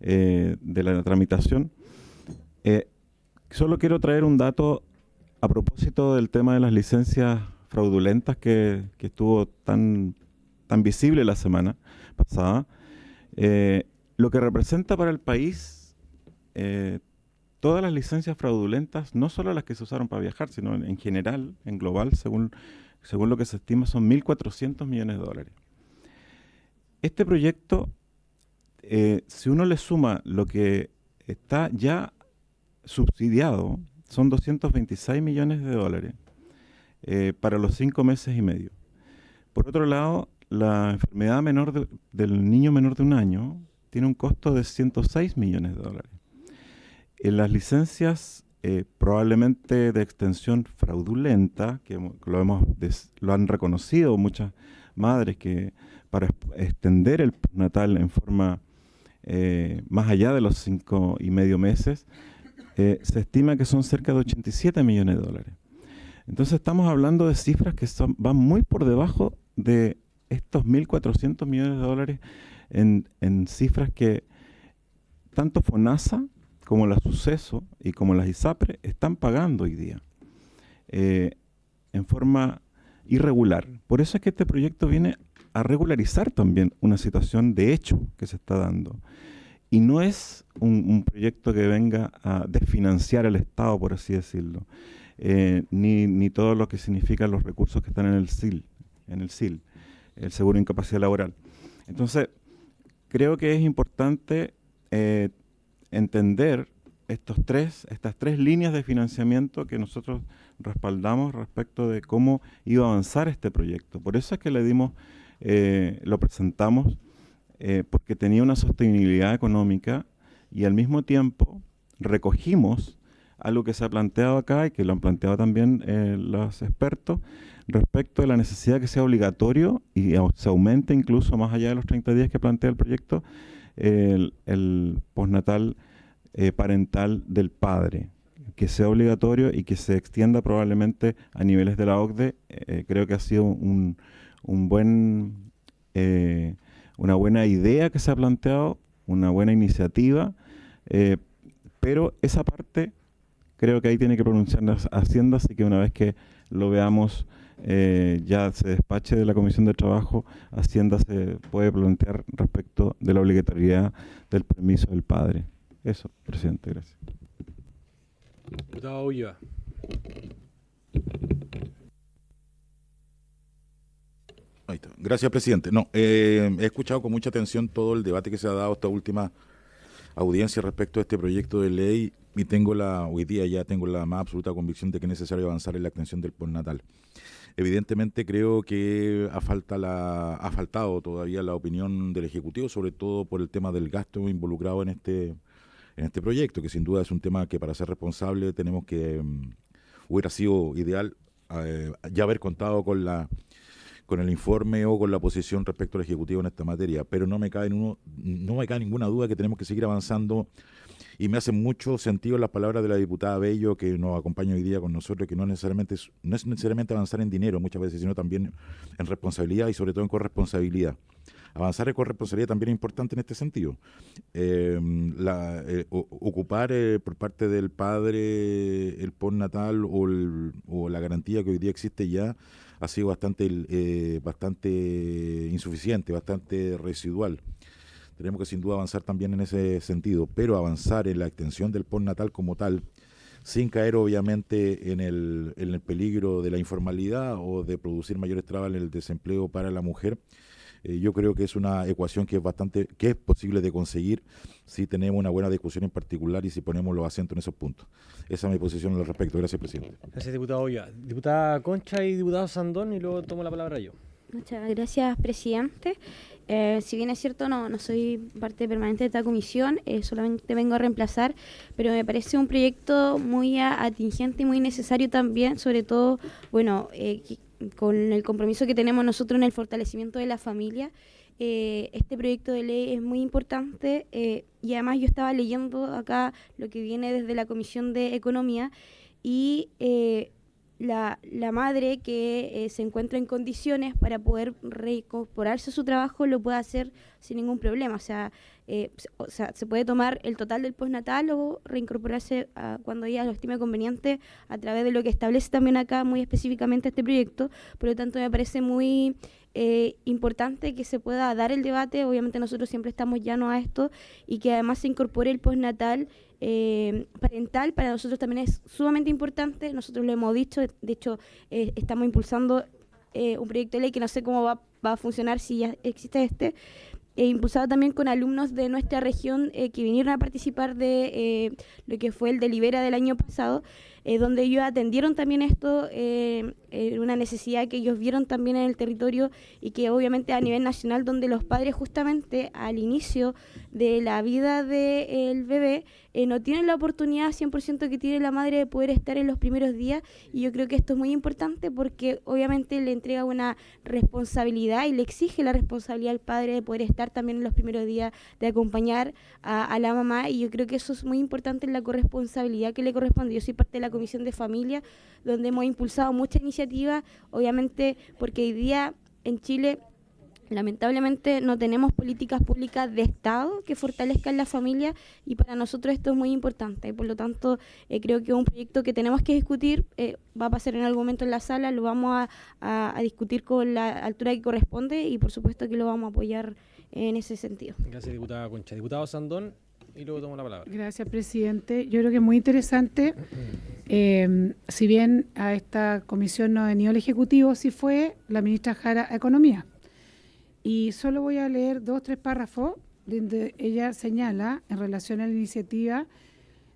de la tramitación. Solo quiero traer un dato a propósito del tema de las licencias fraudulentas que estuvo tan visible la semana pasada. Lo que representa para el país todas las licencias fraudulentas, no solo las que se usaron para viajar, sino en general, en global, según lo que se estima, son 1.400 millones de dólares. Este proyecto, si uno le suma lo que está ya subsidiado, son 226 millones de dólares para los 5 meses y medio. Por otro lado, la enfermedad menor del niño menor de 1 año tiene un costo de 106 millones de dólares. En las licencias probablemente de extensión fraudulenta, que lo han reconocido muchas madres, que para extender el postnatal en forma más allá de los 5 y medio meses, se estima que son cerca de 87 millones de dólares. Entonces estamos hablando de cifras que van muy por debajo de estos 1.400 millones de dólares en cifras que tanto FONASA como la Suceso y como las ISAPRE están pagando hoy día en forma irregular. Por eso es que este proyecto viene a regularizar también una situación de hecho que se está dando. Y no es un proyecto que venga a desfinanciar el Estado, por así decirlo, ni todo lo que significan los recursos que están en el SIL, el Seguro de Incapacidad Laboral. Entonces, creo que es importante entender estas tres líneas de financiamiento que nosotros respaldamos respecto de cómo iba a avanzar este proyecto. Por eso es que lo presentamos, porque tenía una sostenibilidad económica, y al mismo tiempo recogimos algo que se ha planteado acá y que lo han planteado también los expertos respecto de la necesidad que sea obligatorio y se aumente incluso más allá de los 30 días que plantea el proyecto el postnatal parental del padre, que sea obligatorio y que se extienda probablemente a niveles de la OCDE. Creo que ha sido una buena idea que se ha planteado, una buena iniciativa, pero esa parte creo que ahí tiene que pronunciar Hacienda, así que una vez que lo veamos, ya se despache de la Comisión de Trabajo, Hacienda se puede plantear respecto de la obligatoriedad del permiso del padre. Eso, presidente, gracias. Diputado Ahí está. Gracias, presidente. No, he escuchado con mucha atención todo el debate que se ha dado esta última audiencia respecto a este proyecto de ley y hoy día ya tengo la más absoluta convicción de que es necesario avanzar en la extensión del postnatal. Evidentemente creo que ha faltado todavía la opinión del Ejecutivo, sobre todo por el tema del gasto involucrado en este proyecto, que sin duda es un tema que para ser responsable tenemos que, hubiera sido ideal ya haber contado con el informe o con la posición respecto al Ejecutivo en esta materia, pero no me cabe ninguna duda que tenemos que seguir avanzando y me hacen mucho sentido las palabras de la diputada Bello que nos acompaña hoy día con nosotros, que no es necesariamente avanzar en dinero muchas veces, sino también en responsabilidad y sobre todo en corresponsabilidad. Avanzar en corresponsabilidad también es importante en este sentido. Ocupar por parte del padre el postnatal o la garantía que hoy día existe ya ha sido bastante insuficiente, bastante residual. Tenemos que sin duda avanzar también en ese sentido, pero avanzar en la extensión del postnatal como tal, sin caer obviamente en el peligro de la informalidad o de producir mayores trabas en el desempleo para la mujer. Yo creo que es una ecuación que es posible de conseguir si tenemos una buena discusión en particular y si ponemos los acentos en esos puntos. Esa es mi posición al respecto. Gracias, presidente. Gracias, diputado Oya. Diputada Concha y diputado Sandón, y luego tomo la palabra yo. Muchas gracias, presidente. Si bien es cierto, no soy parte permanente de esta comisión, solamente vengo a reemplazar, pero me parece un proyecto muy atingente y muy necesario también, sobre todo, bueno, con el compromiso que tenemos nosotros en el fortalecimiento de la familia. Este proyecto de ley es muy importante y además yo estaba leyendo acá lo que viene desde la Comisión de Economía y la madre que se encuentra en condiciones para poder reincorporarse a su trabajo lo puede hacer sin ningún problema. O sea, se puede tomar el total del postnatal o reincorporarse cuando ella lo estime conveniente a través de lo que establece también acá muy específicamente este proyecto. Por lo tanto, me parece muy importante que se pueda dar el debate. Obviamente nosotros siempre estamos llanos a esto y que además se incorpore el postnatal parental. Para nosotros también es sumamente importante. Nosotros lo hemos dicho, de hecho estamos impulsando un proyecto de ley que no sé cómo va a funcionar si ya existe impulsado también con alumnos de nuestra región que vinieron a participar de lo que fue el Delibera del año pasado, donde ellos atendieron también esto, una necesidad que ellos vieron también en el territorio y que obviamente a nivel nacional, donde los padres justamente al inicio de la vida del bebé no tienen la oportunidad 100% que tiene la madre de poder estar en los primeros días, y yo creo que esto es muy importante porque obviamente le entrega una responsabilidad y le exige la responsabilidad al padre de poder estar también en los primeros días, de acompañar a la mamá, y yo creo que eso es muy importante en la corresponsabilidad que le corresponde. Yo soy parte de la Comisión de Familia, donde hemos impulsado muchas iniciativas, obviamente porque hoy día en Chile lamentablemente no tenemos políticas públicas de Estado que fortalezcan la familia, y para nosotros esto es muy importante, y por lo tanto creo que es un proyecto que tenemos que discutir, va a pasar en algún momento en la sala, lo vamos a discutir con la altura que corresponde y por supuesto que lo vamos a apoyar en ese sentido. Gracias, diputada Concha. Diputado Sandón, y luego tomo la palabra. Gracias, presidente. Yo creo que es muy interesante. Si bien a esta comisión no ha venido el Ejecutivo, sí fue la ministra Jara a Economía. Y solo voy a leer 2 o 3 párrafos donde ella señala en relación a la iniciativa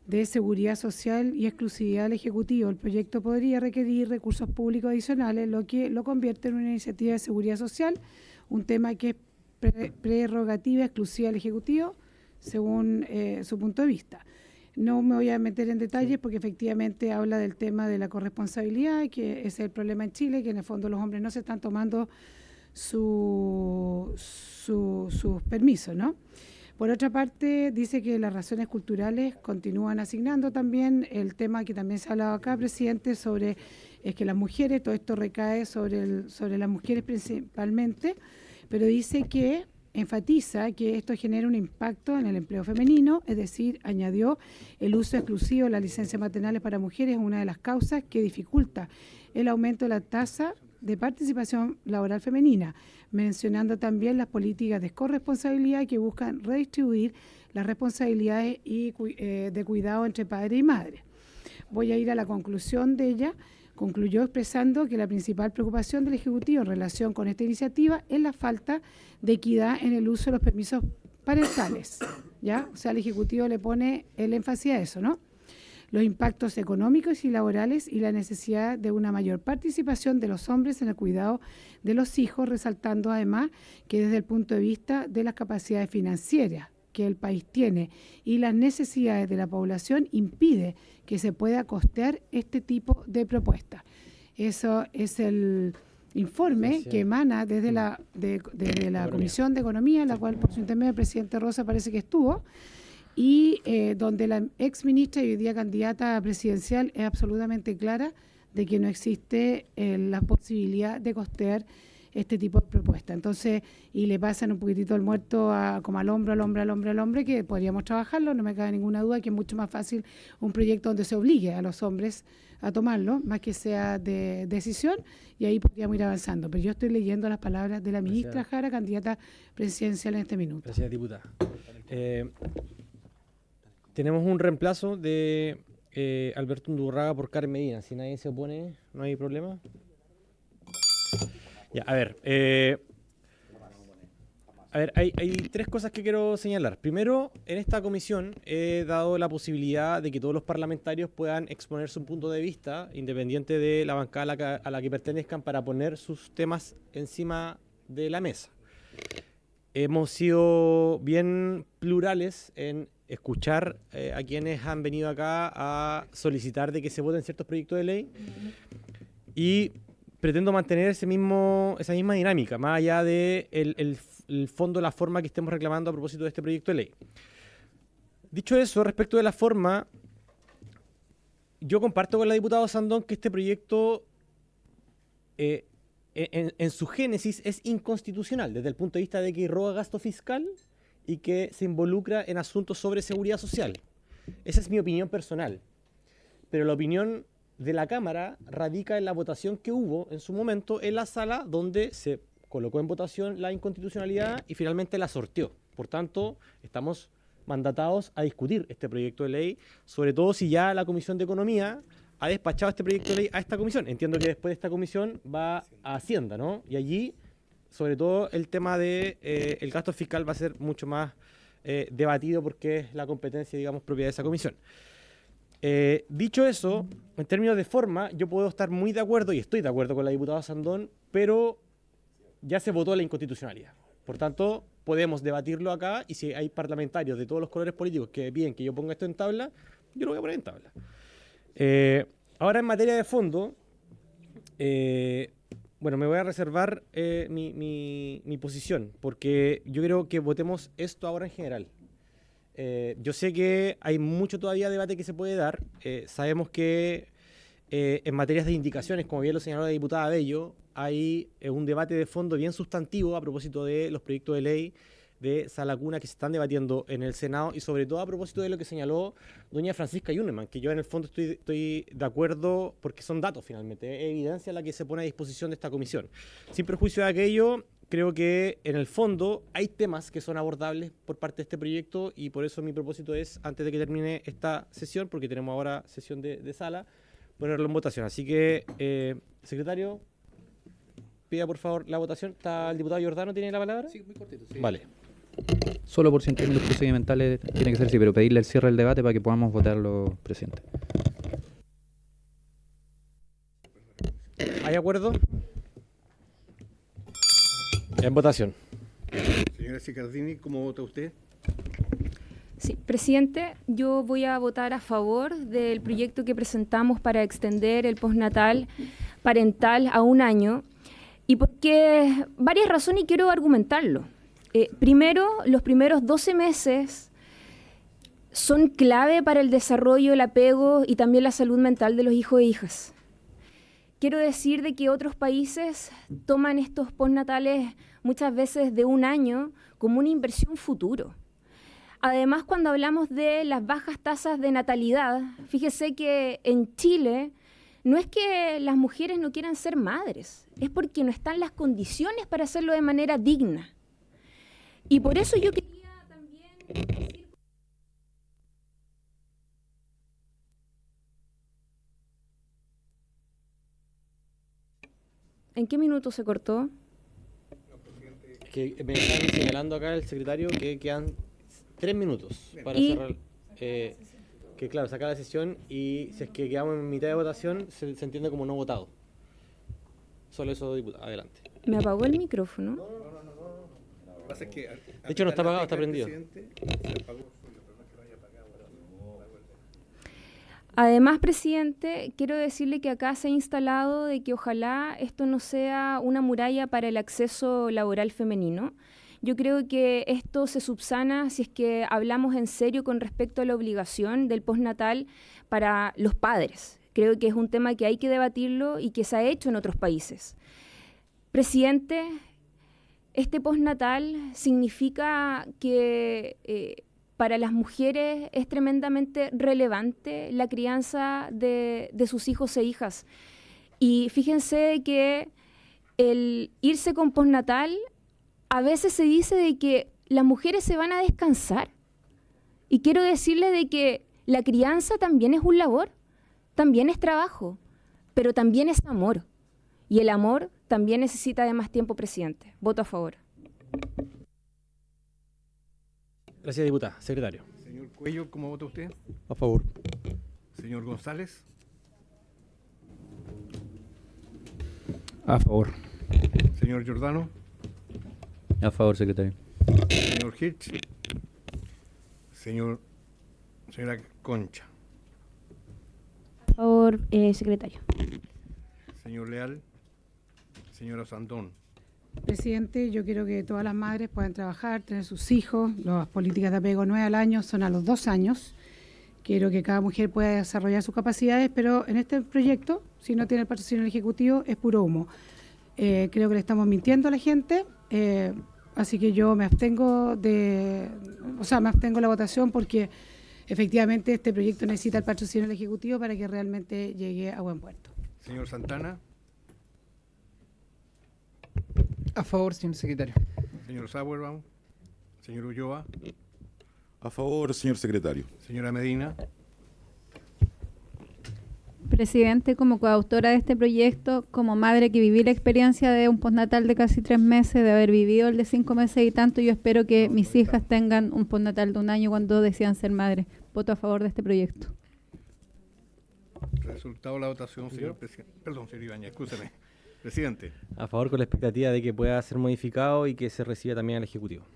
de seguridad social y exclusividad del Ejecutivo. El proyecto podría requerir recursos públicos adicionales, lo que lo convierte en una iniciativa de seguridad social, un tema que es prerrogativa exclusiva del Ejecutivo, según su punto de vista. No me voy a meter en detalles porque efectivamente habla del tema de la corresponsabilidad, que es el problema en Chile, que en el fondo los hombres no se están tomando sus permisos, ¿no? Por otra parte, dice que las razones culturales continúan asignando también el tema que también se ha hablado acá, presidente, sobre es que las mujeres, todo esto recae sobre las mujeres principalmente, pero dice que enfatiza que esto genera un impacto en el empleo femenino, es decir, añadió el uso exclusivo de las licencias maternales para mujeres es una de las causas que dificulta el aumento de la tasa de participación laboral femenina, mencionando también las políticas de corresponsabilidad que buscan redistribuir las responsabilidades y de cuidado entre padre y madre. Voy a ir a la conclusión de ella. Concluyó expresando que la principal preocupación del Ejecutivo en relación con esta iniciativa es la falta de equidad en el uso de los permisos parentales, ¿ya? O sea, el Ejecutivo le pone el énfasis a eso, ¿no? Los impactos económicos y laborales y la necesidad de una mayor participación de los hombres en el cuidado de los hijos, resaltando además que desde el punto de vista de las capacidades financieras que el país tiene y las necesidades de la población impide que se pueda costear este tipo de propuestas. Eso es el informe que emana desde la Comisión de Economía, en la cual por su intermedio el presidente Rosa parece que estuvo, y donde la ex ministra y hoy día candidata presidencial es absolutamente clara de que no existe la posibilidad de costear este tipo de propuestas. Entonces, y le pasan un poquitito el muerto como al hombre, que podríamos trabajarlo, no me cabe ninguna duda que es mucho más fácil un proyecto donde se obligue a los hombres a tomarlo, más que sea de decisión, y ahí podríamos ir avanzando. Pero yo estoy leyendo las palabras de la ministra Jara, candidata presidencial en este minuto. Gracias, diputada. Tenemos un reemplazo de Alberto Undurraga por Karen Medina. Si nadie se opone, ¿no hay problema? Ya, a ver, hay tres cosas que quiero señalar. Primero, en esta comisión he dado la posibilidad de que todos los parlamentarios puedan exponer su punto de vista, independiente de la bancada a la que pertenezcan, para poner sus temas encima de la mesa. Hemos sido bien plurales en escuchar a quienes han venido acá a solicitar de que se voten ciertos proyectos de ley, y pretendo mantener esa misma dinámica, más allá de el fondo, la forma que estemos reclamando a propósito de este proyecto de ley. Dicho eso, respecto de la forma, yo comparto con la diputada Sandón que este proyecto en su génesis es inconstitucional, desde el punto de vista de que roba gasto fiscal y que se involucra en asuntos sobre seguridad social. Esa es mi opinión personal. Pero la opinión de la Cámara radica en la votación que hubo en su momento en la sala, donde se colocó en votación la inconstitucionalidad y finalmente la sorteó. Por tanto, estamos mandatados a discutir este proyecto de ley, sobre todo si ya la Comisión de Economía ha despachado este proyecto de ley a esta comisión. Entiendo que después de esta comisión va a Hacienda, ¿no? Y allí, sobre todo, el tema de el gasto fiscal va a ser mucho más debatido, porque es la competencia, digamos, propia de esa comisión. Dicho eso, en términos de forma, yo puedo estar muy de acuerdo, y estoy de acuerdo con la diputada Sandón, pero ya se votó la inconstitucionalidad. Por tanto, podemos debatirlo acá, y si hay parlamentarios de todos los colores políticos que piden que yo ponga esto en tabla, yo lo voy a poner en tabla. Ahora, en materia de fondo, bueno, me voy a reservar mi posición, porque yo creo que votemos esto ahora en general. Yo sé que hay mucho todavía debate que se puede dar. Sabemos que en materias de indicaciones, como bien lo señaló la diputada Bello, hay un debate de fondo bien sustantivo a propósito de los proyectos de ley de Sala Cuna que se están debatiendo en el Senado, y sobre todo a propósito de lo que señaló doña Francisca Yuneman, que yo en el fondo estoy de acuerdo, porque son datos finalmente, es evidencia la que se pone a disposición de esta comisión. Sin perjuicio de aquello, creo que en el fondo hay temas que son abordables por parte de este proyecto, y por eso mi propósito es, antes de que termine esta sesión, porque tenemos ahora sesión de sala, ponerlo en votación. Así que, secretario, pida por favor la votación. ¿Está el diputado Giordano? ¿Tiene la palabra? Sí, muy cortito. Sí. Vale. Solo por si en términos procedimentales tiene que ser así, pero pedirle el cierre del debate para que podamos votarlo, presidente. ¿Hay acuerdo? En votación. Señora Sicardini, ¿cómo vota usted? Sí, presidente, yo voy a votar a favor del proyecto que presentamos para extender el postnatal parental a 1 año, y porque varias razones, y quiero argumentarlo. Primero, los primeros 12 meses son clave para el desarrollo, el apego y también la salud mental de los hijos e hijas. Quiero decir de que otros países toman estos postnatales muchas veces de 1 año como una inversión futuro. Además, cuando hablamos de las bajas tasas de natalidad, fíjese que en Chile no es que las mujeres no quieran ser madres, es porque no están las condiciones para hacerlo de manera digna. Y por eso yo quería también decir... ¿En qué minuto se cortó? Que me están señalando acá el secretario que quedan 3 minutos para cerrar. Que claro, sacar la sesión y si es que quedamos en mitad de votación, se entiende como no votado. Solo eso, diputado. Adelante. ¿Me apagó el micrófono? De hecho, no está apagado, está prendido. Además, presidente, quiero decirle que acá se ha instalado de que ojalá esto no sea una muralla para el acceso laboral femenino. Yo creo que esto se subsana si es que hablamos en serio con respecto a la obligación del postnatal para los padres. Creo que es un tema que hay que debatirlo y que se ha hecho en otros países. Presidente, este postnatal significa que para las mujeres es tremendamente relevante la crianza de sus hijos e hijas. Y fíjense que el irse con postnatal, a veces se dice de que las mujeres se van a descansar. Y quiero decirle de que la crianza también es un labor, también es trabajo, pero también es amor. Y el amor también necesita de más tiempo, presidente. Voto a favor. Gracias, diputada. Secretario. Señor Cuello, ¿cómo vota usted? A favor. Señor González. A favor. Señor Giordano. A favor, secretario. Señor Hirsch. Señora Concha. A favor, secretario. Señor Leal. Señora Sandón. Presidente, yo quiero que todas las madres puedan trabajar, tener sus hijos. Las políticas de apego no es al año, son a los 2 años. Quiero que cada mujer pueda desarrollar sus capacidades, pero en este proyecto, si no tiene el patrocinio del Ejecutivo, es puro humo. Creo que le estamos mintiendo a la gente, así que yo me abstengo de la votación porque efectivamente este proyecto necesita el patrocinio del Ejecutivo para que realmente llegue a buen puerto. Señor Santana. A favor, señor secretario. Señor Sauerbaum. Señor Ulloa. A favor, señor secretario. Señora Medina. Presidente, como coautora de este proyecto, como madre que viví la experiencia de un postnatal de casi 3 meses, de haber vivido el de 5 meses y tanto, yo espero que mis hijas tengan un postnatal de 1 año cuando decidan ser madres. Voto a favor de este proyecto. Resultado de la votación, señor presidente. Perdón, señor Ibañez, escúcheme. Presidente. A favor con la expectativa de que pueda ser modificado y que se reciba también al Ejecutivo.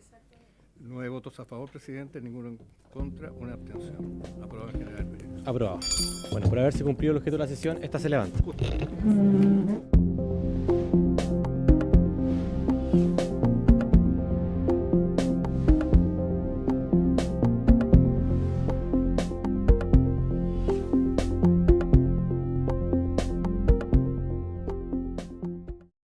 9 votos a favor, presidente, ninguno en contra, una abstención. Aprobado en general el proyecto. Aprobado. Bueno, por haberse cumplido el objeto de la sesión, esta se levanta.